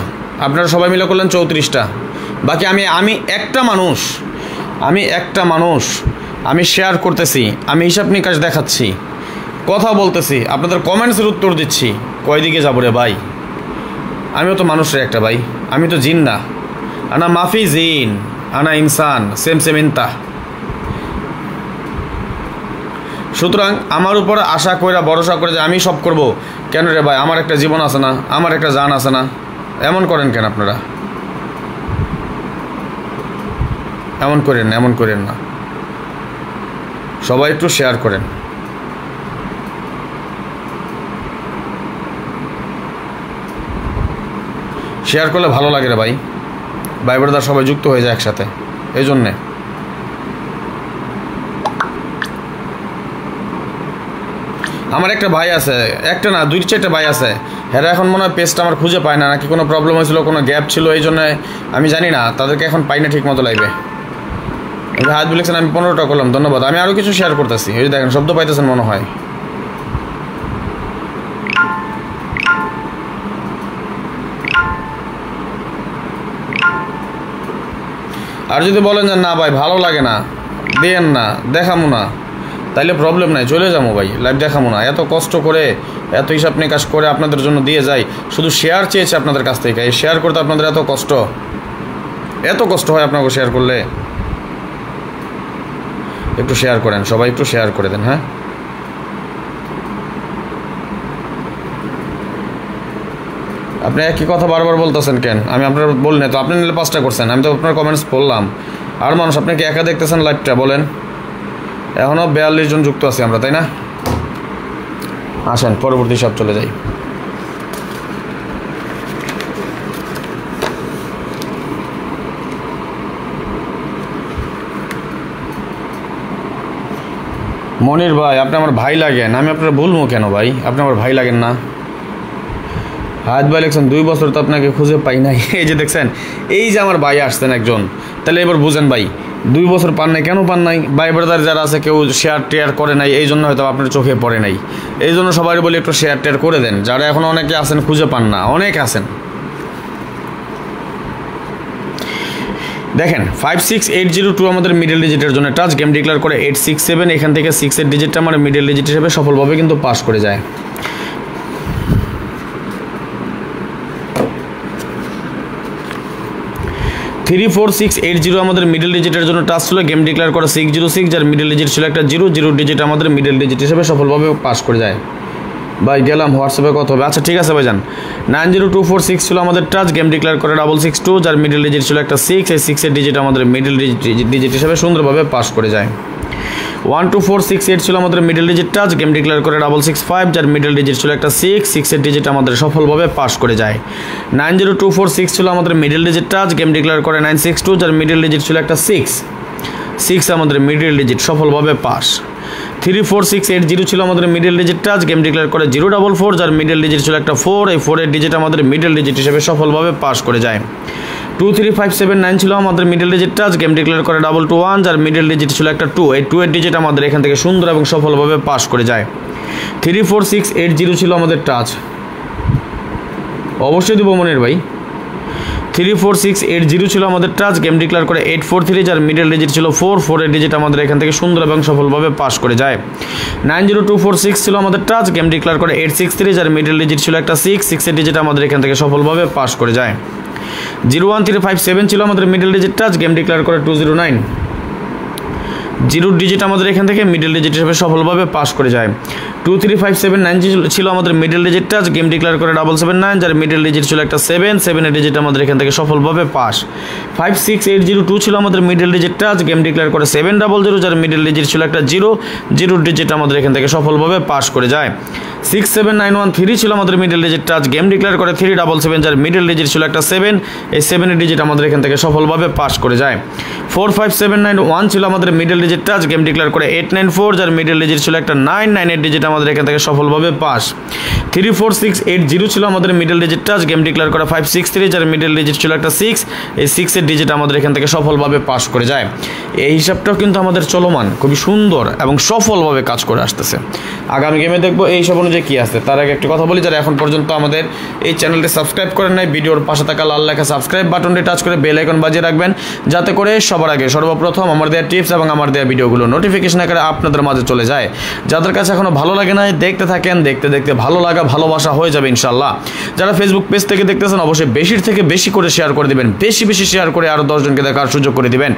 আপনারা সবাই মিলে করলেন 34টা। বাকি আমি একটা মানুষ, আমি শেয়ার করতেছি, আমি হিসাব নিকাশ দেখাচ্ছি, কথা বলতেছি, আপনাদের কমেন্টসের উত্তর দিচ্ছি। কয় দিকে যাবো রে ভাই? আমিও তো মানুষের একটা ভাই, আমি তো জিন না। আনা মাফি জিন, আনা ইনসান, সেম ইনতা। সুতরাং আমার উপর আশা করে ভরসা করে যে আমি সব করব, কেন রে ভাই? আমার একটা জীবন আছে না, আমার একটা জান আছে না? এমন করেন কেন আপনারা? এমন করেন না। সবাই একটু শেয়ার করেন। শেয়ার করলে ভালো লাগে রে ভাই, ভাই ব্রাদার সবাই যুক্ত হয়ে যায় একসাথে, এই জন্যে। আমার একটা ভাই আছে, একটা না 2-4টা ভাই আছে, হেরা এখন মনে হয় পেজটা আমার খুঁজে পায় না, নাকি কোনো প্রবলেম হয়েছিল, কোনো গ্যাপ ছিল, এই জন্য আমি জানি না, তাদেরকে এখন পাই না ঠিক মতো লাইবে। হাত বলেছেন আমি 15টা করলাম, ধন্যবাদ। আমি আরও কিছু শেয়ার করতেছি, এই দেখেন শব্দ পাইতেছেন মনে হয়। আর যদি বলেন যে না ভাই ভালো লাগে না, দেন না, দেখামো না, তাইলে প্রবলেম নাই, চলে যাবো ভাই, লাইভ দেখামো না। এত কষ্ট করে, এত হিসাব নিকাশ করে আপনাদের জন্য দিয়ে যাই, শুধু শেয়ার চেয়েছে আপনাদের কাছ থেকে। এই শেয়ার করতে আপনাদের এত কষ্ট হয় আপনাকে শেয়ার করলে। একটু শেয়ার করেন সবাই, একটু শেয়ার করে দেন। হ্যাঁ, আপনি একই কথা বারবার বলতেছেন কেন? আমি আপনার বলি না তো, আপনি নিলে 5টা করছেন, আমি তো আপনার কমেন্টস পড়লাম। আর মানুষ আপনি কি একা দেখতেছেন লাইভটা বলেন? এখনও 42 জন যুক্ত আছি আমরা, তাই না? আসেন পরবর্তী সব চলে যাই। মনির ভাই, আপনি আমার ভাই লাগেন, আমি আপনার বলবো কেন ভাই? আপনি আমার ভাই লাগেন না? হায়াত ভাই লিখছেন 2 বছর তো আপনাকে খুঁজে পাই নাই। এই যে দেখছেন, এই যে আমার ভাই আসছেন একজন, তাহলে এবার বুঝেন ভাই 2 বছর পান নাই, কেন পান নাই? ভাই ব্রাদার যারা আছে কেউ শেয়ার টেয়ার করে নাই, এই জন্য হয়তো আপনার চোখে পড়ে নাই। এই জন্য সবাই বলি একটু শেয়ার টেয়ার করে দেন, যারা এখন অনেকে আছেন খুঁজে পান না, অনেক আছেন। দেখেন 56802 আমাদের মিডল ডিজিটের জন্য টাচ, গেম ডিক্লেয়ার করে 867, এখান থেকে 6 এর ডিজিটটা আমার মিডল ডিজিট হিসেবে সফলভাবে কিন্তু পাস করে যায়। থ্রি 4 6 8 0 আমাদের মিডল ডিজিটের জন্য টাচ ছিল, গেম ডিক্লেয়ার করে 606, যার মিডল ডিজিট ছিল একটা 0 ডিজিট আমাদের মিডল ডিজিট হিসেবে সফলভাবে পাস করে যায়। ভাই গেলাম হোয়াটসঅ্যাপে কত হবে? আচ্ছা ঠিক আছে ভাইজান। 90246 ছিল আমাদের টাচ, গেম ডিক্লেয়ার করে 662, যার মিডল ডিজিট ছিল একটা 6, এই 6 এর ডিজিট আমাদের মিডল ডিজিট হিসেবে সুন্দরভাবে পাস করে যায়। 12468 ছিল আমাদের middle digit touch, game declare করে 665, যার মিডল ডিজিট ছিল একটা 6 এর ডিজিট আমাদের সফলভাবে পাস করে যায়। 90246 ছিল আমাদের middle digit touch, game declare করে 962, যার মিডল ডিজিট ছিল একটা 6 আমাদের মিডল ডিজিট সফলভাবে পাস। 34680 ছিল আমাদের middle digit touch, game declare করে 044, যার মিডল ডিজিট ছিল একটা 4, এই 4 এর ডিজিট আমাদের মিডল ডিজিট হিসেবে সফলভাবে পাস করে যায়। 23579 ছিল আমাদের middle digit touch, game declare করে 221, যার মিডল ডিজিট ছিল একটা 2, এই 2 এর ডিজিট আমাদের এখান থেকে সুন্দর এবং সফলভাবে পাস করে যায়। 34680 ছিল আমাদের টাচ, অবশ্যই দিব মনির ভাই। 34680 ছিল আমাদের টাচ, গেম ডিক্লেয়ার করে 843, যার মিডল ডিজিট ছিল 4 এর ডিজিট আমাদের এখান থেকে সুন্দর এবং সফলভাবে পাস করে যায়। 90246 ছিল আমাদের টাচ, গেম ডিক্লেয়ার করে 863, যার মিডল ডিজিট ছিল একটা 6 এর ডিজিট আমাদের এখান থেকে সফলভাবে পাস করে যায়। 01357 ছিল আমাদের middle digit touch, game declare করে 209, 0 ডিজিট আমাদের এখান থেকে মিডল ডিজিট হিসেবে সফলভাবে পাস করে যায়। 23579 ছিল আমাদের middle digit touch, game declare করে 779, যার মিডল ডিজিট ছিল একটা 7 এর ডিজিট আমাদের এখান থেকে সফলভাবে পাস। 56802 ছিল আমাদের middle digit touch, game declare করে 700, যার মিডল ডিজিট ছিল একটা 0 ডিজিট আমাদের এখান থেকে সফলভাবে পাস করে যায়। 67913 ছিল আমাদের middle digit touch, game declare করে 377, যার মিডল ডিজিট ছিল একটা 7 এর ডিজিট আমাদের এখান থেকে সফলভাবে পাস করে যায়। 45791 ছিল আমাদের middle digit touch, game declare করে 894, যার মিডল ডিজিট ছিল একটা 9 এর ডিজিট আমাদের এখান থেকে সফলভাবে পাস। 34680 ছিল আমাদের middle digit touch, game declare করে 563, যার মিডল ডিজিট ছিল একটা 6 এর ডিজিট আমাদের এখান থেকে সফলভাবে পাস করে যায়। এই হিসাবটাও কিন্তু আমাদের চলমান, খুবই সুন্দর এবং সফলভাবে কাজ করে আসতেছে। আগামী গেমে দেখবো এই সব অনুযায়ী কী আছে। তার আগে একটু কথা বলি, যারা এখন পর্যন্ত আমাদের এই চ্যানেলটি সাবস্ক্রাইব করেন নাই, ভিডিওর পাশে থাকা লাল লেখা সাবস্ক্রাইব বাটনটি টাচ করে বেল আইকন বাজিয়ে রাখবেন, যাতে করে সবার আগে সর্বপ্রথম আমার দেওয়া টিপস এবং আমার দেওয়া ভিডিওগুলো নোটিফিকেশন আকারে আপনাদের মাঝে চলে যায়। যাদের কাছে এখনো ভালো লাগে নাই, দেখতে থাকেন, দেখতে দেখতে ভালো লাগা ভালোবাসা হয়ে যাবে ইনশাল্লাহ। যারা ফেসবুক পেজ থেকে দেখতেছেন অবশ্যই বেশির থেকে বেশি করে শেয়ার করে দিবেন, বেশি শেয়ার করে আরও 10 জনকে দেখার সুযোগ করে দিবেন।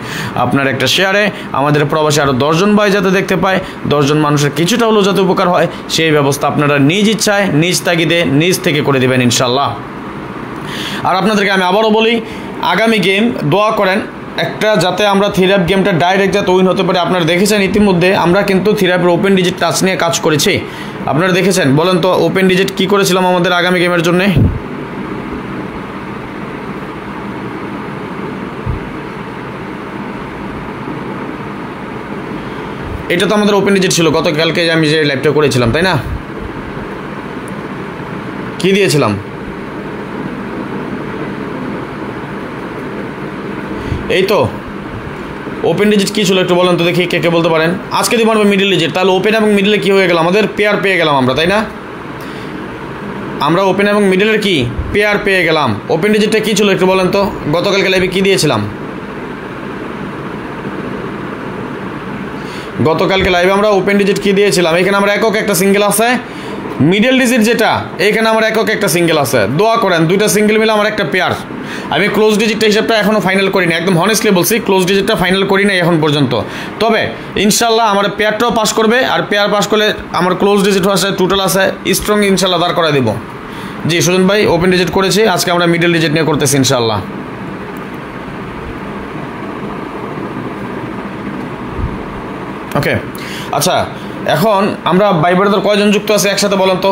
আপনার একটা শেয়ারে আমাদের প্রবাসী আরও 10 জন ভাই যাতে দেখতে পায়, 10 জন মানুষের কিছুটা হলেও যাতে উপকার হয়, সেই ব্যবস্থা আপনারা নিজ ইচ্ছায় নিজ তাগিদে নিজ থেকে করে দিবেন ইনশাল্লাহ। আর আপনাদেরকে আমি আবারও বলি, আগামী গেম দোয়া করেন একটা, যাতে আমরা থিরাপ গেমটা ডাইরেক্ট যাতে উইন হতে পারে। আপনারা দেখেছেন ইতিমধ্যে আমরা কিন্তু থিরাপের ওপেন ডিজিট টাচ নিয়ে কাজ করেছি, আপনারা দেখেছেন। বলেন তো ওপেন ডিজিট কি করেছিলাম আমাদের আগামী গেমের জন্যে? এটা তো আমাদের ওপেন ডিজিট ছিল গতকালকে আমি যে লাইভটা করেছিলাম, তাই না? কি দিয়েছিলাম? এই তো ওপেন ডিজিট কী ছিল একটু বলেন তো দেখি, কে বলতে পারেন? আজকে দিব পারবে মিডল ডিজিট, তাহলে ওপেন এবং মিডলে কী হয়ে গেল? আমাদের পেয়ার পেয়ে গেলাম আমরা, তাই না? আমরা ওপেন এবং মিডলের কি পেয়ার পেয়ে গেলাম। ওপেন ডিজিটটা কী ছিল একটু বলেন তো? গতকালকে লাইভে কী দিয়েছিলাম? গতকালকে লাইভে আমরা ওপেন ডিজিট কী দিয়েছিলাম? এখানে আমরা একক একটা সিঙ্গেল আছে, মিডল ডিজিট যেটা এইখানে আমার একক একটা সিঙ্গেল আছে। দোয়া করেন দুইটা সিঙ্গেল মিলে আমার একটা পেয়ার। আমি ক্লোজ ডিজিটটা হিসাবটা এখনও ফাইনাল করিনি, একদম হনেস্টলি বলছি, ক্লোজ ডিজিটটা ফাইনাল করি নাই এখন পর্যন্ত। তবে ইনশাল্লাহ আমার পেয়ারটাও পাস করবে, আর পেয়ার পাস করলে আমার ক্লোজ ডিজিট আছে টোটাল আছে স্ট্রং, ইনশাল্লাহ দাঁড় করা দেবো। জি সুজন ভাই, ওপেন ডিজিট করেছি, আজকে আমরা মিডল ডিজিট নিয়ে করতেছি ইনশাল্লাহ। ওকে আচ্ছা, এখন আমরা ভাই ব্রাদার কয়জন যুক্ত আছে একসাথে বলেন তো?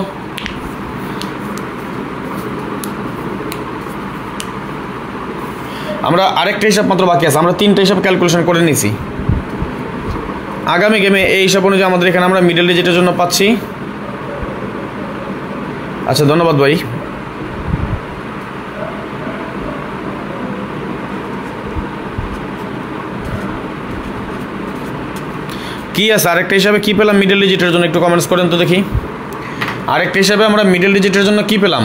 আমরা আরেকটা হিসাব মাত্র বাকি আছে, আমরা 3টা হিসাব ক্যালকুলেশন করে নিয়েছি। আগামী গেমে এই হিসাব অনুযায়ী আমাদের এখানে আমরা মিডল ডিজিটের জন্য পাচ্ছি। আচ্ছা ধন্যবাদ ভাই। কি আছে আরেকটা হিসাবে কি পেলাম মিডল ডিজিটের জন্য একটু কমেন্টস করেন তো দেখি। আরেকটা হিসাবে আমরা মিডল ডিজিটের জন্য কি পেলাম?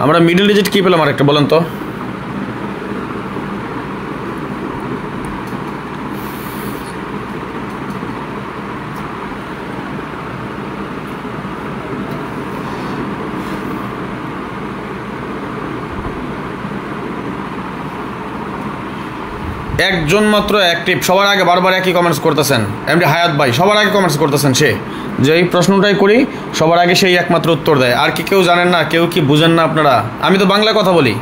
আমরা মিডল ডিজিট কি পেলাম আরেকটা বলেন তো? একজন মাত্র অ্যাক্টিভ, সবার আগে বারবার একই কমেন্টস করতেছেন। এমডি হায়াত ভাই সবার আগে কমেন্টস করতেছেন, সে যেই প্রশ্নটাই করি সবার আগে সেই একমাত্র উত্তর দেয়। আর কি কেউ জানেন না, কেউ কি বুঝেন না আপনারা? আমি তো বাংলা কথা বলি,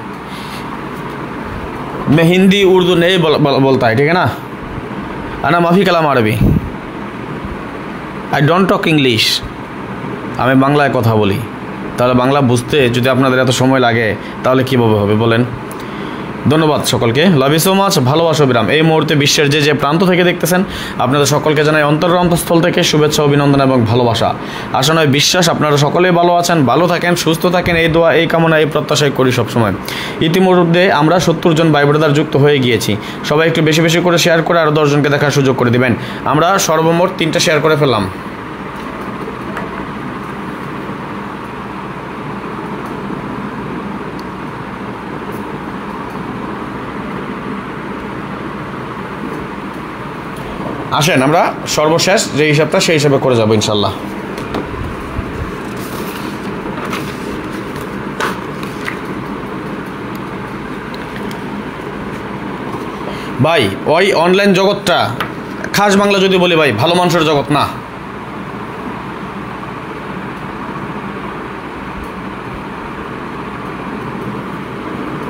मैं हिंदी उर्दू नहीं बोलता है, ठीक है ना? अना माफ़ी कलाम আরবি, আই ডোন্ট টক ইংলিশ। আমি বাংলায় কথা বলি। তাহলে বাংলা বুঝতে যদি আপনাদের এত সময় লাগে তাহলে কীভাবে হবে বলেন? ধন্যবাদ সকলকে, লাভ ইউ সো মাচ, ভালোবাসা বিরাম। এই মুহূর্তে বিশ্বের যে প্রান্ত থেকে দেখতেছেন আপনাদের সকলকে জানাই অন্তঃস্থল থেকে শুভেচ্ছা, অভিনন্দন এবং ভালোবাসা। আশা নয় বিশ্বাস আপনারা সকলেই ভালো আছেন, ভালো থাকেন, সুস্থ থাকেন, এই দোয়া, এই কামনা, এই প্রত্যাশাই করি সবসময়। ইতিমধ্যে আমরা 70 জন ভাই ব্রাদার যুক্ত হয়ে গিয়েছি। সবাই একটু বেশি বেশি করে শেয়ার করে আরও 10 জনকে দেখার সুযোগ করে দিবেন। আমরা সর্বমোট 3টা শেয়ার করে ফেললাম। আসেন আমরা সর্বশেষ যে হিসাবটা সেই হিসাবে করে যাব ইনশাল্লাহ। ভাই ওই অনলাইন জগৎটা খাস বাংলা যদি বলি ভাই, ভালো মানুষের জগৎ না।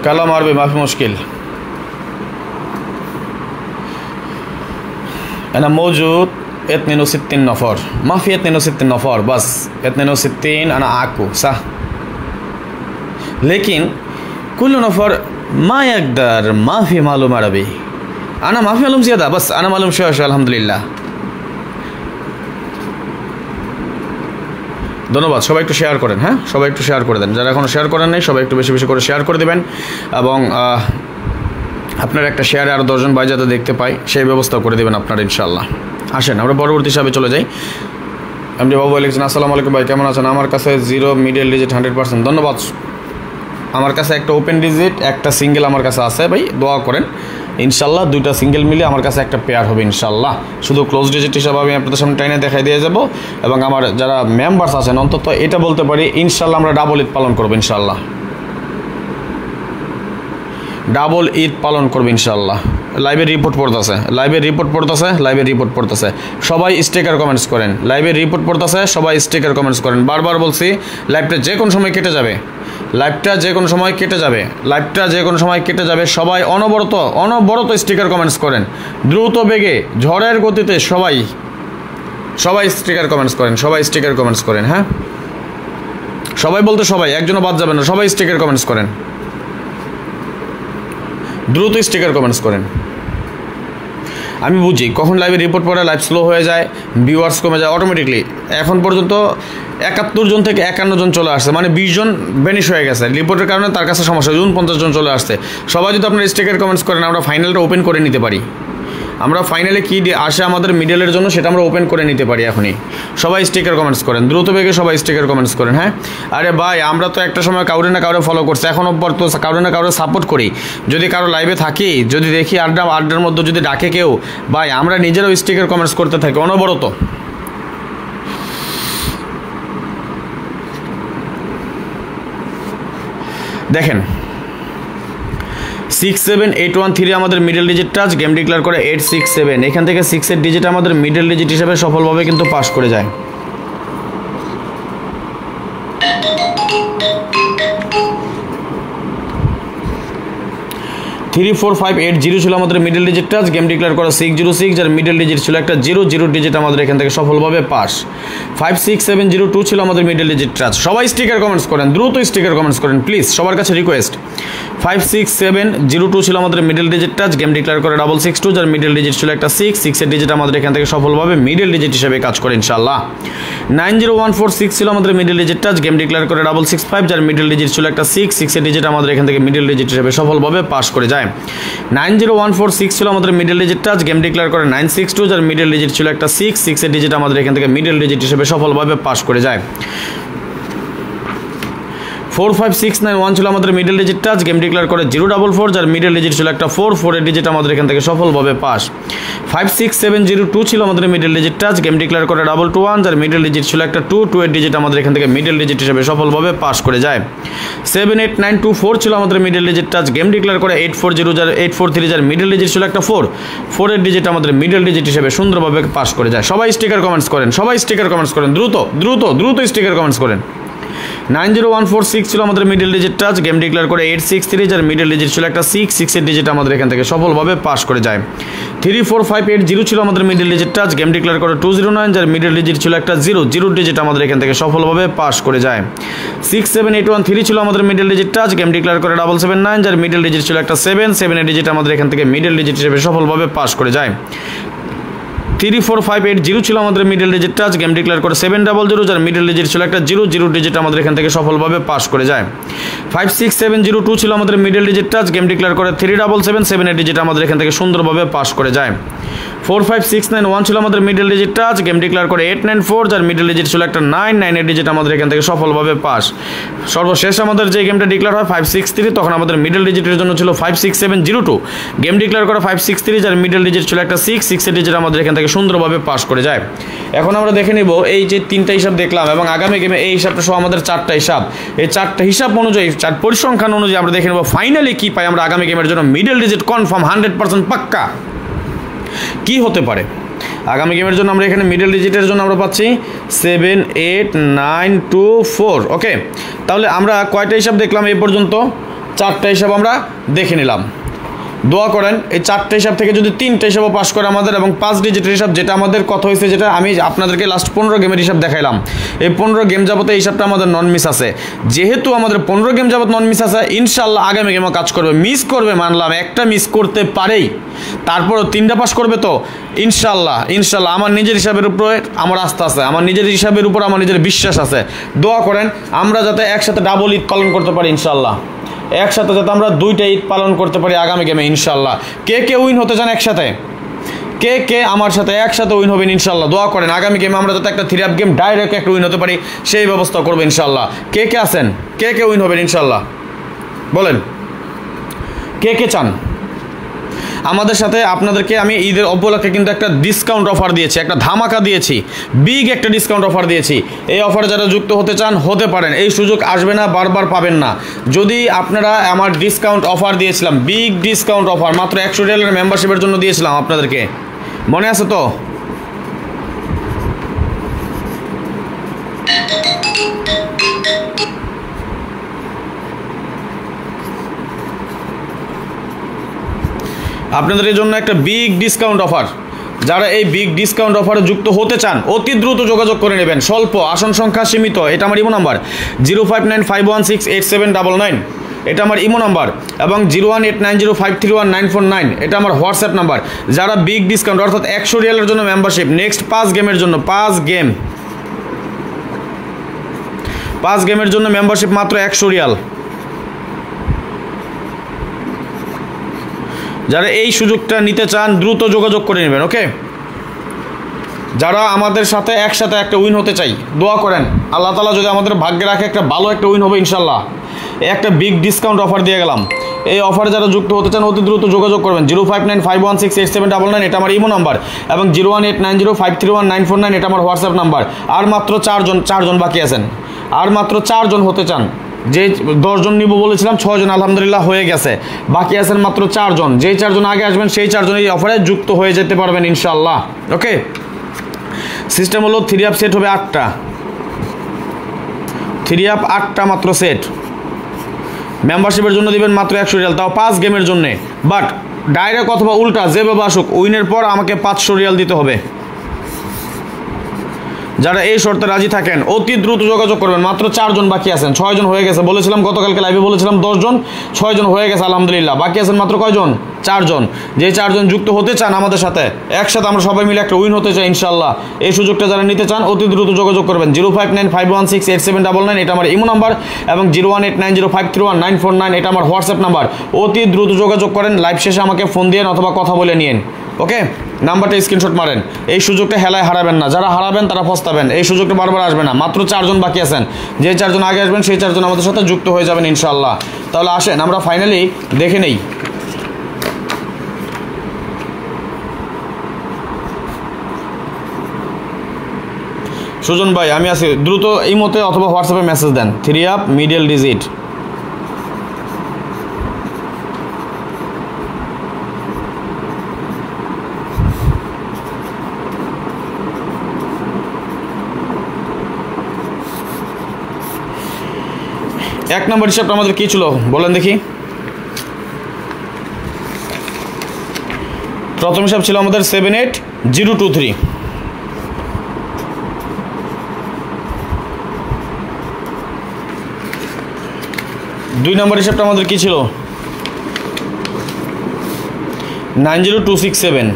কালাম আরবি মাফি মুশকিল। أنا موجود 62 نفر، ما في 62 نفر بس 62 أنا أعكو صح، لكن كل نفر ما يقدر، ما في معلوم عربي، أنا ما في معلوم زيادة بس أنا معلوم شوية شوية الحمد لله। ধন্যবাদ, সবাই একটু শেয়ার করেন। হ্যাঁ, সবাই একটু শেয়ার করে দেন, যারা এখনও শেয়ার করেন নাই সবাই একটু বেশি বেশি করে শেয়ার করে দেবেন এবং আপনার একটা শেয়ারে আরও 10 জন ভাই যাতে দেখতে পাই সেই ব্যবস্থা করে দেবেন আপনারা ইনশাআল্লাহ। আসেন আমরা পরবর্তী হিসাবে চলে যাই। এমডি বাবু লিখছেন, আসসালামু আলাইকুম ভাই, কেমন আছেন? আমার কাছে 0 মিডল ডিজিট 100%। ধন্যবাদ। আমার কাছে একটা ওপেন ডিজিট, একটা সিঙ্গেল আমার কাছে আছে ভাই, দোয়া করেন ইনশাল্লাহ। 2টা সিঙ্গেল মিলে আমার কাছে একটা পেয়ার হবে ইনশাল্লাহ। শুধু ক্লোজ ডিজিট হিসাবে আমি আপনাদের সামনে টাইনে দেখাই দিয়ে যাব এবং আমার যারা মেম্বার্স আছেন অন্তত এটা বলতে পারি ইনশাল্লাহ আমরা ডাবল ঈদ পালন করবো ইনশাল্লাহ, ডাবল ঈদ পালন করবে ইনশাল্লাহ। লাইভের রিপোর্ট পড়তেছে, সবাই স্টিকার কমেন্টস করেন। লাইভের রিপোর্ট পড়তেছে, সবাই স্টিকার কমেন্টস করেন। বারবার বলছি লাইভটা যে কোনো সময় কেটে যাবে, সবাই অনবরত স্টিকার কমেন্টস করেন। দ্রুত বেগে ঝড়ের গতিতে সবাই স্টিকার কমেন্টস করেন। হ্যাঁ, সবাই বলতে সবাই, একজনও বাদ যাবে না, সবাই স্টিকার কমেন্টস করেন, দ্রুত স্টিকার কমেন্টস করেন। আমি বুঝি কখন লাইভে রিপোর্ট পড়ে লাইভ স্লো হয়ে যায়, ভিউয়ার্স কমে যায় অটোমেটিকলি। এখন পর্যন্ত 71 জন থেকে 51 জন চলে আসছে, মানে 20 জন বেনিশ হয়ে গেছে রিপোর্টের কারণে, তার কাছে সমস্যা। 49 জন চলে আসছে। সবাই যদি আপনার স্টিকার কমেন্টস করেন আমরা ফাইনালটা ওপেন করে নিতে পারি। আমরা ফাইনালে কী আসে আমাদের মিডলের জন্য সেটা আমরা ওপেন করে নিতে পারি এখনই। সবাই স্টিকার কমেন্টস করেন, দ্রুত বেগে সবাই স্টিকার কমেন্টস করেন। হ্যাঁ, আরে ভাই আমরা তো একটা সময় কাউরে না কাউরে ফলো করছি, এখন পর তো কাউরে না কাউরে সাপোর্ট করি। যদি কারো লাইভে থাকি, যদি দেখি আড্ডার মধ্যে যদি ডাকে কেউ, ভাই আমরা নিজেরাও স্টিকার কমেন্টস করতে থাকি অনবরত। দেখেন 67813 আমাদের middle digit touch, game declare করে 867। এখান থেকে 6 ডিজিট আমাদের মিডল ডিজিট হিসেবে সফলভাবে কিন্তু পাস করে যায়। 34580 ছিল আমাদের middle digit touch, game declare করা 606, যার মিডল ডিজিট ছিল একটা 00 ডিজিট আমাদের এখান থেকে সফলভাবে পাস। 56702 ছিল আমাদের মিডল ডিজিট টাচ। সবাই স্টিকার কমেন্টস করেন, দ্রুত স্টিকার কমেন্টস করেন প্লিজ, সবার কাছে রিকোয়েস্ট। 56702 ছিল আমাদের middle digit touch, game declare করে 662, যার মিডল ডিজিট ছিল একটা 6 এর ডিজিট আমাদের এখান থেকে সফলভাবে মিডল ডিজিট হিসেবে কাজ করে ইনশাআল্লাহ। 90146 ছিল আমাদের middle digit touch, game declare করে 665, যার মিডল ডিজিট ছিল একটা 6 এর ডিজিট আমাদের এখান থেকে মিডল ডিজিট হিসেবে সফলভাবে পাস করে যায়। 90146 ছিল আমাদের middle digit touch, game declare করে 962, যার মিডল ডিজিট ছিল একটা 6 এর ডিজিট আমাদের এখান থেকে মিডল ডিজিট হিসেবে সফলভাবে পাস করে যায়। 45691 ছিল আমাদের middle digit touch, game declare করে 044, যার মিডল ডিজিট ছিল একটা 4 এর ডিজিট আমাদের এখান থেকে সফলভাবে পাস। 56702 ছিল আমাদের middle digit touch, game declare করে 221, যার মিডল ডিজিট ছিল একটা 2 এর ডিজিট আমাদের এখান থেকে মিডল ডিজিট হিসেবে সফলভাবে পাস করে যায়। 78924 ছিল আমাদের middle digit touch, game declare করে 840, যার 843, যার মিডল ডিজিট ছিল একটা 4 এর ডিজিট আমাদের মিডল ডিজিট হিসেবে সুন্দরভাবে পাস করে যায়। সবাই স্টিকার কমেন্টস করেন, দ্রুত স্টিকার কমেন্টস করেন। 90146 ছিল আমাদের middle digit touch, game declare করে 863, যার মিডল ডিজিট ছিল একটা 6 ডিজিট আমাদের এখান থেকে সফলভাবে পাস করে যায়। 34580 ছিল আমাদের middle digit touch, game declare করে 209, যার মিডল ডিজিট ছিল একটা 0 ডিজিট আমাদের এখান থেকে সফলভাবে পাস করে যায়। 67813 ছিল আমাদের middle digit touch, game declare করে 779, যার মিডল ডিজিট ছিল একটা 7 ডিজিট আমাদের এখান থেকে মিডল ডিজিট হিসেবে সফলভাবে পাস করে যায়। 34580 ছিল আমাদের middle digit touch, game declare করে 700, যার মিডল ডিজিট ছিল একটা 0 ডিজিট আমাদের এখান থেকে সফলভাবে পাস করে যায়। 56702 ছিল আমাদের middle digit touch, game declare করে 377 ডিজিট আমাদের এখান থেকে সুন্দরভাবে পাস করে যায়। 45691 ছিল আমাদের middle digit touch, game declare করে 894, যার মিডল ডিজিট ছিল একটা 9 ডিজিট আমাদের এখান থেকে সফলভাবে পাস। সর্বশেষ আমাদের যে গেমটা ডিক্লেয়ার হয় 563, তখন আমাদের মিডল ডিজিটের জন্য ছিল 56702, গেম ডিক্লেয়ার করে 563, যার মিডল ডিজিট ছিল একটা 6 ডিজিট আমাদের এখান থেকে সুন্দরভাবে পাস করে যায়। এখন আমরা দেখে নিব এই যে 3টা হিসাব দেখলাম এবং আগামী গেমে এই হিসাবটা সহ আমাদের 4টা হিসাব, এই 4টা হিসাব অনুযায়ী 4 পরিসংখ্যান অনুযায়ী আমরা দেখে নেব ফাইনালি কি পাই আমরা আগামী গেমের জন্য। মিডল ডিজিট কনফার্ম 100% পাক্কা কি হতে পারে আগামী গেমের জন্য। আমরা এখানে মিডল ডিজিটের জন্য আমরা পাচ্ছি 78924। ওকে, তাহলে আমরা কয়টা হিসাব দেখলাম এই পর্যন্ত? 4টা হিসাব আমরা দেখে নিলাম। দোয়া করেন এই 4টা হিসাব থেকে যদি 3টা হিসাবও পাস করে আমাদের এবং 5 ডিজিটের হিসাব যেটা আমাদের কথা হয়েছে, যেটা আমি আপনাদেরকে লাস্ট 15 গেমের হিসাব দেখাইলাম, এই 15 গেম যাবতে এই হিসাবটা আমাদের নন মিস আছে। যেহেতু আমাদের 15 গেম যাবত নন মিস আছে, ইনশাল্লাহ আগামী গেমও কাজ করবে। মিস করবে মানলাম, একটা মিস করতে পারেই, তারপরও 3টা পাস করবে তো ইনশাল্লাহ। আমার নিজের হিসাবের উপরে আমার আস্থা আছে, আমার নিজের হিসাবের উপর আমার নিজের বিশ্বাস আছে। দোয়া করেন আমরা যাতে একসাথে ডাবল ঈদ পালন করতে পারি ইনশাল্লাহ, একসাথে যাতে আমরা 2টা ঈদ পালন করতে পারি আগামী গেমে ইনশাল্লাহ। কে উইন হতে চান একসাথে? কে আমার সাথে একসাথে উইন হবেন ইনশাল্লাহ? দোয়া করেন আগামী গেমে আমরা যাতে একটা 3 গেম ডাইরেক্ট একটা উইন হতে পারি সেই ব্যবস্থা করবো ইনশাল্লাহ। কে আছেন? কে উইন হবেন ইনশাল্লাহ বলেন, কে চান? আমাদের সাথে আপনাদেরকে আমি ঈদের উপলক্ষে কিন্তু একটা ডিসকাউন্ট অফার দিয়েছি, একটা ধামাকা দিয়েছি, বিগ একটা ডিসকাউন্ট অফার দিয়েছি। এই অফারে যারা যুক্ত হতে চান হতে পারেন, এই সুযোগ আসবে না, বারবার পাবেন না। যদি আপনারা আমার ডিসকাউন্ট অফার দিয়েছিলাম, বিগ ডিসকাউন্ট অফার মাত্র 100 রিয়ালের মেম্বারশিপের জন্য দিয়েছিলাম আপনাদেরকে, মনে আছে তো? আপনাদের এই জন্য একটা বিগ ডিসকাউন্ট অফার। যারা এই বিগ ডিসকাউন্ট অফারে যুক্ত হতে চান অতি দ্রুত যোগাযোগ করে নেবেন। স্বল্প, আসন সংখ্যা সীমিত। এটা আমার ইমো নাম্বার 0595168799, এটা আমার ইমো নাম্বার, এবং 018905319499 এটা আমার হোয়াটসঅ্যাপ নাম্বার। যারা বিগ ডিসকাউন্ট অর্থাৎ 100 রিয়ালের জন্য মেম্বারশিপ নেক্সট 5 গেমের জন্য, 5 গেমের জন্য মেম্বারশিপ মাত্র 100 রিয়াল। যারা এই সুযোগটা নিতে চান দ্রুত যোগাযোগ করে নেবেন। ওকে, যারা আমাদের সাথে একসাথে একটা উইন হতে চাই দোয়া করেন আল্লাহ তাআলা যদি আমাদের ভাগ্যে রাখে একটা ভালো একটা উইন হবে ইনশাল্লাহ। একটা বিগ ডিসকাউন্ট অফার দিয়ে গেলাম। এই অফারে যারা যুক্ত হতে চান অতি দ্রুত যোগাযোগ করবেন। 0595168799 এটা আমার ইমো নাম্বার, এবং 018905319499 এটা আমার হোয়াটসঅ্যাপ নাম্বার। আর মাত্র 4 জন বাকি আছেন, আর মাত্র 4 জন হতে চান। যে 10 জন নিব বলেছিলাম, 6 জন আলহামদুলিল্লাহ হয়ে গেছে, বাকি আছেন মাত্র 4 জন। যেই 4 জন আগে আসবেন সেই 4 জন এই অফারে যুক্ত হয়ে যেতে পারবেন ইনশাল্লাহ। ওকে, সিস্টেম হলো 3 আপ সেট হবে 8টা, 3 আপ 8টা মাত্র সেট। মেম্বারশিপের জন্য দিবেন মাত্র 100 রিয়াল, তাও 5 গেমের জন্যে। বাট ডাইরেক্ট অথবা উল্টা যেভাবে আসুক, উইনের পর আমাকে 500 রিয়াল দিতে হবে। যারা এই শর্তে রাজি থাকেন অতি দ্রুত যোগাযোগ করবেন। মাত্র 4 জন বাকি আছেন, 6 জন হয়ে গেছে বলেছিলাম, গতকালকে লাইভে বলেছিলাম 10 জন, 6 জন হয়ে গেছে আলহামদুলিল্লাহ। বাকি আছেন মাত্র কয়জন? 4 জন। যে 4 জন যুক্ত হতে চান আমাদের সাথে, একসাথে আমরা সবাই মিলে একটা উইন হতে চাই ইনশাল্লাহ। এই সুযোগটা যারা নিতে চান অতি দ্রুত যোগাযোগ করবেন। 0595168799 এটা আমার ইমো নাম্বার, এবং 018905319499 এটা আমার হোয়াটসঅ্যাপ নাম্বার। অতি দ্রুত যোগাযোগ করেন, লাইভ শেষে আমাকে ফোন দিয়েন অথবা কথা বলে নিয়েন। ওকে, নাম্বারটা স্ক্রিনশট মারেন। এই সুযোগটা হেলায় হারাবেন না, যারা হারাবেন তারা পস্তাবেন। এই সুযোগটা বারবার আসবে না। মাত্র 4 জন বাকি আছেন, যে 4 জন আগে আসবেন সেই 4 জন আমাদের সাথে যুক্ত হয়ে যাবেন ইনশাল্লাহ। তাহলে আসেন আমরা ফাইনালি দেখে নেই সুজন ভাই আমি আছি, দ্রুত ইমোতে অথবা হোয়াটসঅ্যাপে মেসেজ দেন। 3 আপ মিডল ডিজিট। এক নম্বর হিসাবটা আমাদের কী ছিল বলেন দেখি। প্রথম হিসাব ছিল আমাদের 78023। দুই নম্বর হিসাবটা আমাদের কী ছিল 90267।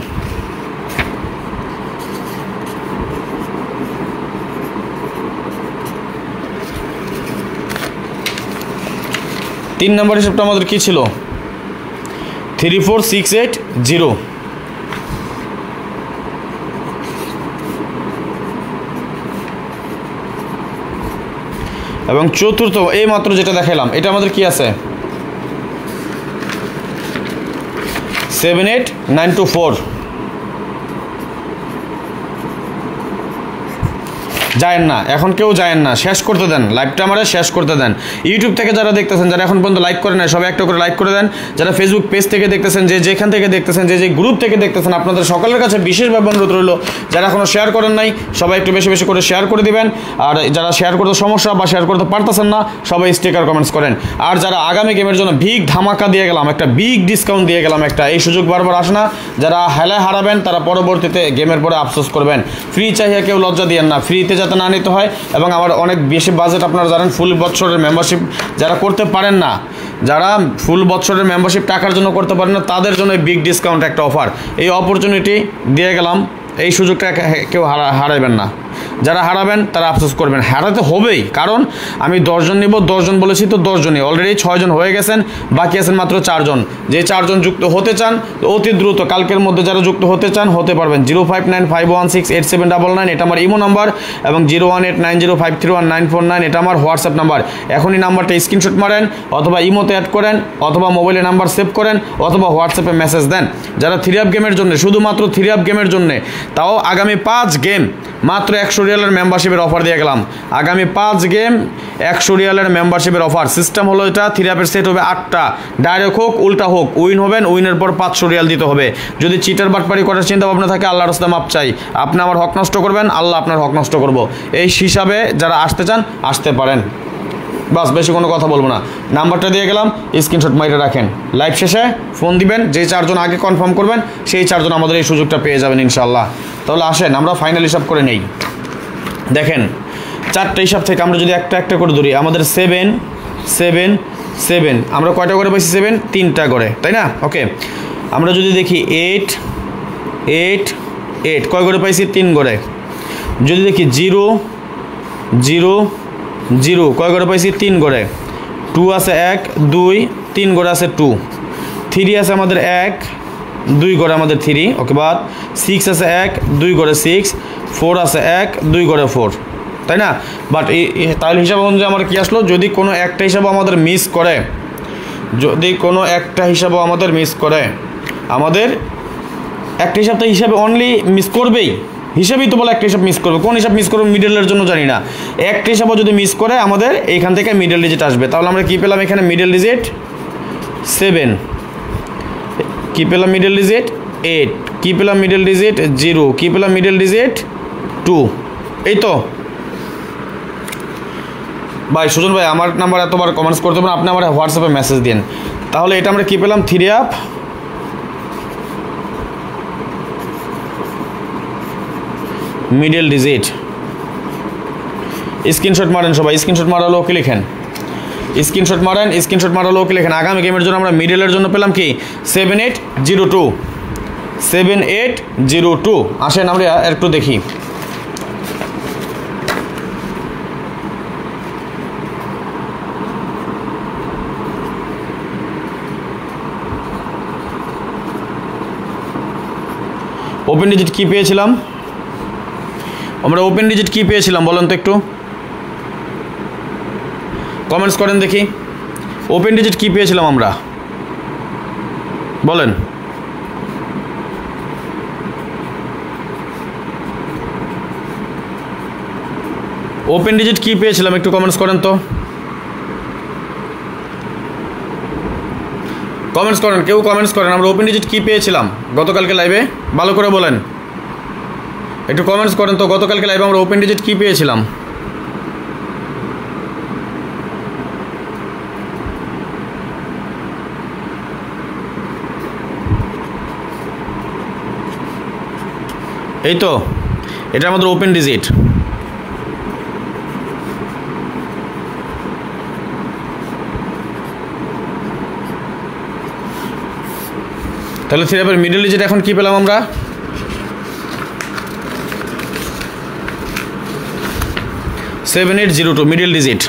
তিন নম্বর হিসাবটা আমাদের কী ছিল 34680। এবং চতুর্থ এই মাত্র যেটা দেখালাম এটা আমাদের কি আছে 78924। যায়েন না, এখন কেউ যায়েন না, শেষ করতে দেন লাইভটা, আমরা শেষ করতে দেন। ইউটিউব থেকে যারা দেখতেছেন, যারা এখন পর্যন্ত লাইক করেন না, সবাই একটা করে লাইক করে দেন। যারা ফেসবুক পেজ থেকে দেখতেছেন, যেখান থেকে দেখতেছেন, যে গ্রুপ থেকে দেখতেছেন, আপনাদের সকলের কাছে বিশেষভাবে অনুরোধ রইল, যারা এখনও শেয়ার করেন নাই সবাই একটু বেশি বেশি করে শেয়ার করে দিবেন। আর যারা শেয়ার করতে সমস্যা বা শেয়ার করতে পারতেছেন না, সবাই স্টিকার কমেন্টস করেন। আর যারা আগামী গেমের জন্য বিগ ধামাকা দিয়ে গেলাম, একটা বিগ ডিসকাউন্ট দিয়ে গেলাম, একটা এই সুযোগ বারবার আসে না, যারা হেলায় হারাবেন তারা পরবর্তীতে গেমের পরে আফসোস করবেন। ফ্রি চাইয়া কেউ লজ্জা দিয়েন না, ফ্রিতে যাতে না নিতে হয়। এবং আমার অনেক বেশি বাজেট, আপনারা জানেন ফুল বছরের মেম্বারশিপ যারা করতে পারেন না, যারা ফুল বছরের মেম্বারশিপ টাকার জন্য করতে পারেন না, তাদের জন্য বিগ ডিসকাউন্ট একটা অফার, এই অপরচুনিটি দিয়ে গেলাম। এই সুযোগটা কেউ হারাবেন না, যারা হারাবেন তারা আফসোস করবেন। হারাতে হবেই, কারণ আমি 10 জন নিব, 10 জন বলেছি তো 10 জনই, অলরেডি 6 জন হয়ে গেছেন, বাকি আছেন মাত্র 4 জন। যে 4 জন যুক্ত হতে চান অতি দ্রুত কালকের মধ্যে যারা যুক্ত হতে চান হতে পারবেন। 0595168799 এটা আমার ইমো নাম্বার, এবং 018905319949 এটা আমার হোয়াটসঅ্যাপ নাম্বার। এখনই নাম্বারটা স্ক্রিনশট মারেন, অথবা ইমোতে অ্যাড করেন, অথবা মোবাইলে নাম্বার সেভ করেন, অথবা হোয়াটসঅ্যাপে মেসেজ দেন। যারা 3 গেমের জন্য, শুধুমাত্র 3 গেমের জন্য, তাও আগামী 5 গেম মাত্র 100 রিয়ালের মেম্বারশিপের অফার দিয়ে গেলাম। আগামী 5 গেম 100 রিয়ালের মেম্বারশিপের অফার। সিস্টেম হলো এটা, 3 সেট হবে 8টা, ডাইরেক্ট হোক উল্টা হোক, উইন হবেন, উইনের পর 500 রিয়াল দিতে হবে। যদি চিটার বাটপারি করার চিন্তা ভাবনা থাকে, আল্লাহর রাস্তায় মাপ চাই। আপনি আমার হক নষ্ট করবেন, আল্লাহ আপনার হক নষ্ট করব। এই হিসাবে যারা আসতে চান আসতে পারেন, বাস বেশি কোনো কথা বলবো না। নাম্বারটা দিয়ে গেলাম, স্ক্রিনশট মাইরে রাখেন। লাইভ শেষে ফোন দিবেন, যে 4 জন আগে কনফার্ম করবেন সেই 4 জন আমাদের এই সুযোগটা পেয়ে যাবেন ইনশাআল্লাহ। তাহলে আসেন আমরা ফাইনাল হিসাব করে নেই। দেখেন 4টা হিসাব থেকে আমরা যদি একটা একটা করে ধরি, আমাদের 7 7 7 আমরা কয়টা করে পাইছি 7 3টা করে, তাই না? ওকে, আমরা যদি দেখি 8 8 8 কয় করে পাইছি 3 করে। যদি দেখি 0 0 0 কয় করে পাইছি 3 করে। 2 আছে 1 2 3 করে আছে 2। 3 আছে আমাদের 1 2 করে আমাদের 3, ওকে বাদ। 6 আছে 1 2 করে 6। 4 আছে 1 2 করে 4, তাই না? বাট তাহলে হিসাব অনুযায়ী আমার কি আসলো, যদি কোনো একটা হিসাবও আমাদের মিস করে, যদি কোনো একটা হিসাবও আমাদের মিস করে, আমাদের একটা হিসাব তো হিসাবে অনলি মিস করবেই, হিসাবেই তো বলে একটা হিসাব মিস করবে। কোন হিসাব মিস করবে মিডলের জন্য জানি না। একটা হিসাবও যদি মিস করে আমাদের এইখান থেকে মিডল ডিজিট আসবে। তাহলে আমরা কী পেলাম এখানে মিডল ডিজিট 7, কী পেলাম মিডল ডিজিট 8, কী পেলাম মিডল ডিজিট 0, কী পেলাম মিডল ডিজিট 2। এই তো ভাই সুজন ভাই, আমার নাম্বার এতবার কমেন্টস করতে পারেন, আপনি আমার হোয়াটসঅ্যাপে মেসেজ দিন। তাহলে এটা আমরা কী পেলাম 3 আপ মিডল ডিজিট। স্ক্রিনশট মারেন সবাই, স্ক্রিনশট মারালো ওকে লিখেন, স্ক্রিনশট মারেন, স্ক্রিনশট মারালো ওকে লিখেন। আগামী গেমের জন্য আমরা মিডলের জন্য পেলাম কি 7802 7802। আসেন আমরা একটু দেখি। ওপেন ডিজিট কি পেয়েছিলাম আমরা? ওপেন ডিজিট কি পেয়েছিলাম বলেন তো, একটু কমেন্টস করেন দেখি। ওপেন ডিজিট কি পেয়েছিলাম আমরা বলেন? ওপেন ডিজিট কি পেয়েছিলাম একটু কমেন্টস করেন তো, কমেন্টস করেন, কেউ কমেন্টস করেন। আমরা ওপেন ডিজিট কি পেয়েছিলাম গতকালকে লাইভে, ভালো করে বলেন, একটু কমেন্টস করেন তো। গতকালকে লাইভে আমরা ওপেন ডিজিট কি পেয়েছিলাম? এই তো এটা আমাদের ওপেন ডিজিট। তাহলে থিরাপের মিডল ডিজিট এখন কি পেলাম আমরা? 7802 মিডল ডিজিট।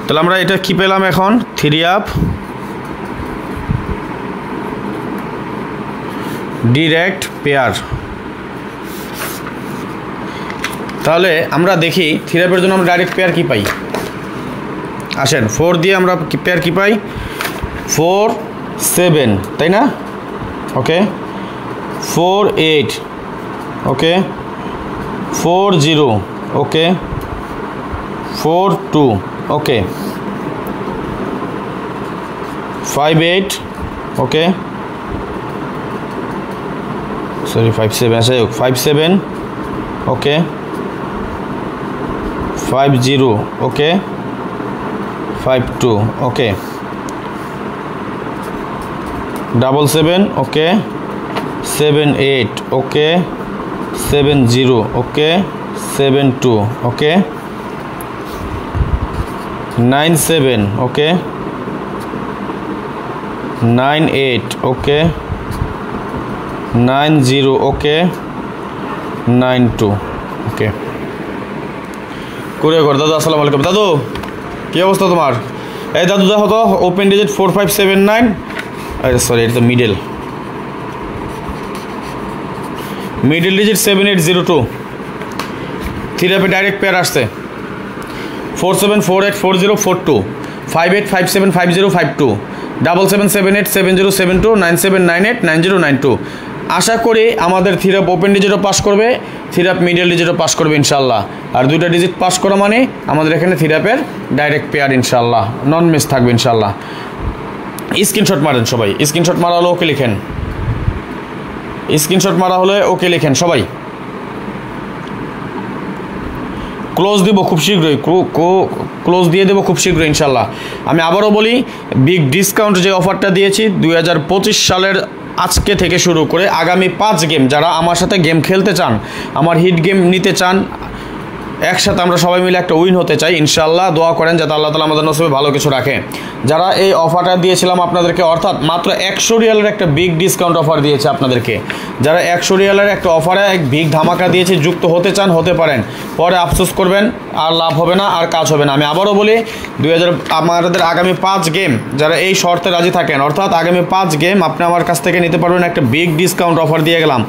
তাহলে আমরা এটা কি পেলাম এখন? থিরাপ ডিরেক্ট পেয়ার। তাহলে আমরা দেখি থিরাপের জন্য আমরা ডাইরেক্ট পেয়ার কি পাই। আসেন 4 দিয়ে আমরা পেয়ার কি পাই? 4 7, তাই না? ওকে 4 8, ওকে 4 0, ওকে 4 2, ওকে 5 8, ওকে সরি 5 7 আছে 5 7, ওকে 5 0, ওকে 5 2, ওকে 7 7, ওকে 7 8, ওকে 7 0, ওকে 7 2, ওকে 9 7, ওকে 9 8, ওকে 9 0, ওকে 9 2, ওকে। করে কর দাদু। আসসালামু আলাইকুম দাদু, কী অবস্থা তোমার? এই দাদু দেখো তো ওপেন ডিজিট 4579, আরে সরি এটা তো মিডল ডিজিট 7802। থিরাপি ডাইরেক্ট পেয়ার আসছে 47484042, 58575052, 77787072, 97989092। আশা করি আমাদের থিরাপ ওপেন ডিজিটও পাস করবে, থিরাপ মিডল ডিজিটও পাস করবে ইনশাল্লাহ। আর দুইটা ডিজিট পাস করা মানে আমাদের এখানে থিরাপের ডাইরেক্ট পেয়ার ইনশাল্লাহ, নন মিস থাকবে ইনশাল্লাহ। স্ক্রিনশট মারেন সবাই, স্ক্রিনশট মারা হলে ওকে লিখেন, স্ক্রিনশট মারা হলে ওকে লিখেন সবাই। ক্লোজ দিব খুব শীঘ্রই, ক্লোজ দিয়ে দেবো খুব শীঘ্রই ইনশাল্লাহ। আমি আবারও বলি, বিগ ডিসকাউন্ট যে অফারটা দিয়েছি 2025 সালের আজকে থেকে শুরু করে আগামী 5 গেম, যারা আমার সাথে গেম খেলতে চান, আমার হিট গেম নিতে চান, একসাথে আমরা সবাই মিলে একটা উইন হতে চাই ইনশাল্লাহ, দোয়া করেন যাতে আল্লাহ তাআলা আমাদের নসিবে ভালো কিছু রাখে। যারা এই অফারটা দিয়েছিলাম আপনাদেরকে, অর্থাৎ মাত্র 100 রিয়ালের একটা বিগ ডিসকাউন্ট অফার দিয়েছে আপনাদেরকে, যারা 100 রিয়ালের একটা অফারে এক বিগ ধামাকা দিয়েছে, যুক্ত হতে চান হতে পারেন, পরে আফসোস করবেন, আর লাভ হবে না, আর কাজ হবে না। আমি আবারও বলি, আমাদের আগামী 5 গেম যারা এই শর্তে রাজি থাকেন, অর্থাৎ আগামী 5 গেম আপনি আমার কাছ থেকে নিতে পারবেন, একটা বিগ ডিসকাউন্ট অফার দিয়ে গেলাম।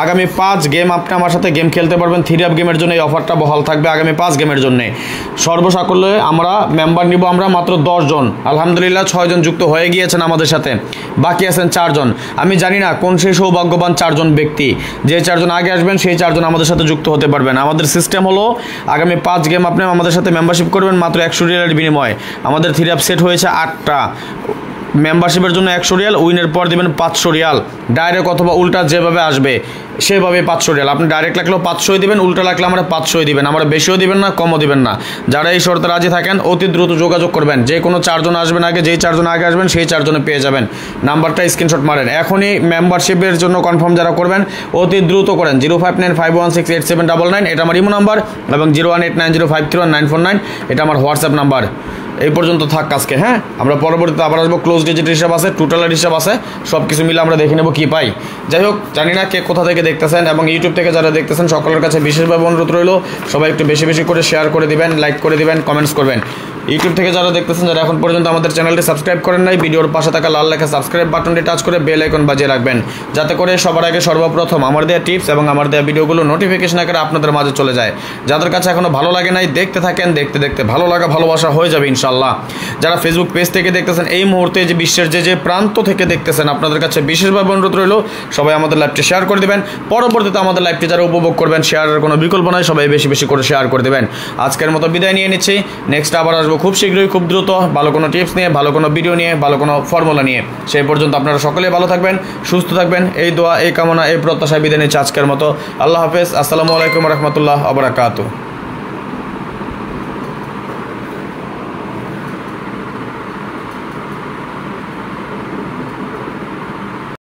আগামী 5 গেম আপনি আমার সাথে গেম খেলতে পারবেন, থিরাপ গেমের জন্য এই অফারটা বহাল থাকবে আগামী 5 গেমের জন্য। সর্বসাকল্যে আমরা মেম্বার নিব আমরা মাত্র 10 জন। আলহামদুলিল্লাহ 6 জন যুক্ত হয়ে গিয়েছেন আমাদের সাথে, বাকি আছেন 4 জন। আমি জানি না কোন সেই সৌভাগ্যবান 4 জন ব্যক্তি, যে 4 জন আগে আসবেন সেই 4 জন আমাদের সাথে যুক্ত হতে পারবেন। আমাদের সিস্টেম হলো আগামী 5 গেম আপনি আমাদের সাথে মেম্বারশিপ করবেন মাত্র 100 রিয়ালের বিনিময়ে। আমাদের থিরাপ সেট হয়েছে 8টা। মেম্বারশিপের জন্য 100 রিয়াল, উইনের পর দেবেন 500 রিয়াল, ডাইরেক্ট অথবা উল্টা যেভাবে আসবে সেভাবে 500 রিয়াল। আপনি ডাইরেক্ট লাগলেও 500 দিবেন, উল্টা লাগলে আমরা 500 দিবেন, আমরা বেশিও দিবেন না, কমও দিবেন না। যারা এই শর্তে রাজি থাকেন অতি দ্রুত যোগাযোগ করবেন, যে কোনো 4 জন আসবেন আগে, যেই 4 জন আগে আসবেন সেই 4 জনে পেয়ে যাবেন। নাম্বারটা স্ক্রিনশট মারেন, এখনই মেম্বারশিপের জন্য কনফার্ম যারা করবেন অতি দ্রুত করেন। 0595168799 এটা আমার ইমো নাম্বার, এবং 0189053194 এটা আমার হোয়াটসঅ্যাপ নাম্বার। এই পর্যন্ত থাক আজকে, হ্যাঁ। আমরা পরবর্তীতে আবার আসবো, ক্লোজ ডিজিট হিসাব আছে, টোটালের হিসাব আছে, সব কিছু মিলে আমরা দেখে নেবো কী পাই। যাই হোক, জানি না কে কোথা থেকে দেখতেছেন, এবং ইউটিউব থেকে যারা দেখতেছেন সকলের কাছে বিশেষভাবে অনুরোধ রইল, সবাই একটু বেশি বেশি করে শেয়ার করে দিবেন, লাইক করে দিবেন, কমেন্টস করবেন। ইউটিউব থেকে যারা দেখতেছেন, যারা এখন পর্যন্ত আমাদের চ্যানেলটি সাবস্ক্রাইব করেন নাই, ভিডিওর পাশে থাকা লাল লেখা সাবস্ক্রাইব বাটনটি টাচ করে বেল আইকন বাজিয়ে রাখবেন, যাতে করে সবার আগে সর্বপ্রথম আমার দেওয়া টিপস এবং আমার দেওয়া ভিডিওগুলো নোটিফিকেশন আকারে আপনাদের মাঝে চলে যায়। যাদের কাছে এখনও ভালো লাগে নাই, দেখতে থাকেন, দেখতে দেখতে ভালো লাগা ভালোবাসা হয়ে যাবে ইনশাল্লাহ। যারা ফেসবুক পেজ থেকে দেখতেছেন, এই মুহূর্তে যে বিশ্বের যে প্রান্ত থেকে দেখতেছেন, আপনাদের কাছে বিশেষভাবে অনুরোধ রইল সবাই আমাদের লাইভটি শেয়ার করে দেবেন। পরবর্তীতে আমাদের লাইভটি যারা উপভোগ করবেন, শেয়ারের কোনো বিকল্প নয়, সবাই বেশি বেশি করে শেয়ার করে দেবেন। আজকের মতো বিদায় নিয়ে নিচ্ছি, নেক্সট আবার আসবো খুব শীঘ্রই, খুব দ্রুত, ভালো কোনো টিপস নিয়ে, ভালো কোনো ভিডিও নিয়ে, ভালো কোনো ফর্মুলা নিয়ে। সেই পর্যন্ত আপনারা সকলেই ভালো থাকবেন, সুস্থ থাকবেন, এই দোয়া, এই কামনা, এই প্রত্যাশায় বিদায় নিচ্ছি আজকের মতো। আল্লাহ হাফেজ, আসসালামু আলাইকুম রহমতুল্লাহ ওয়া বারাকাতুহু।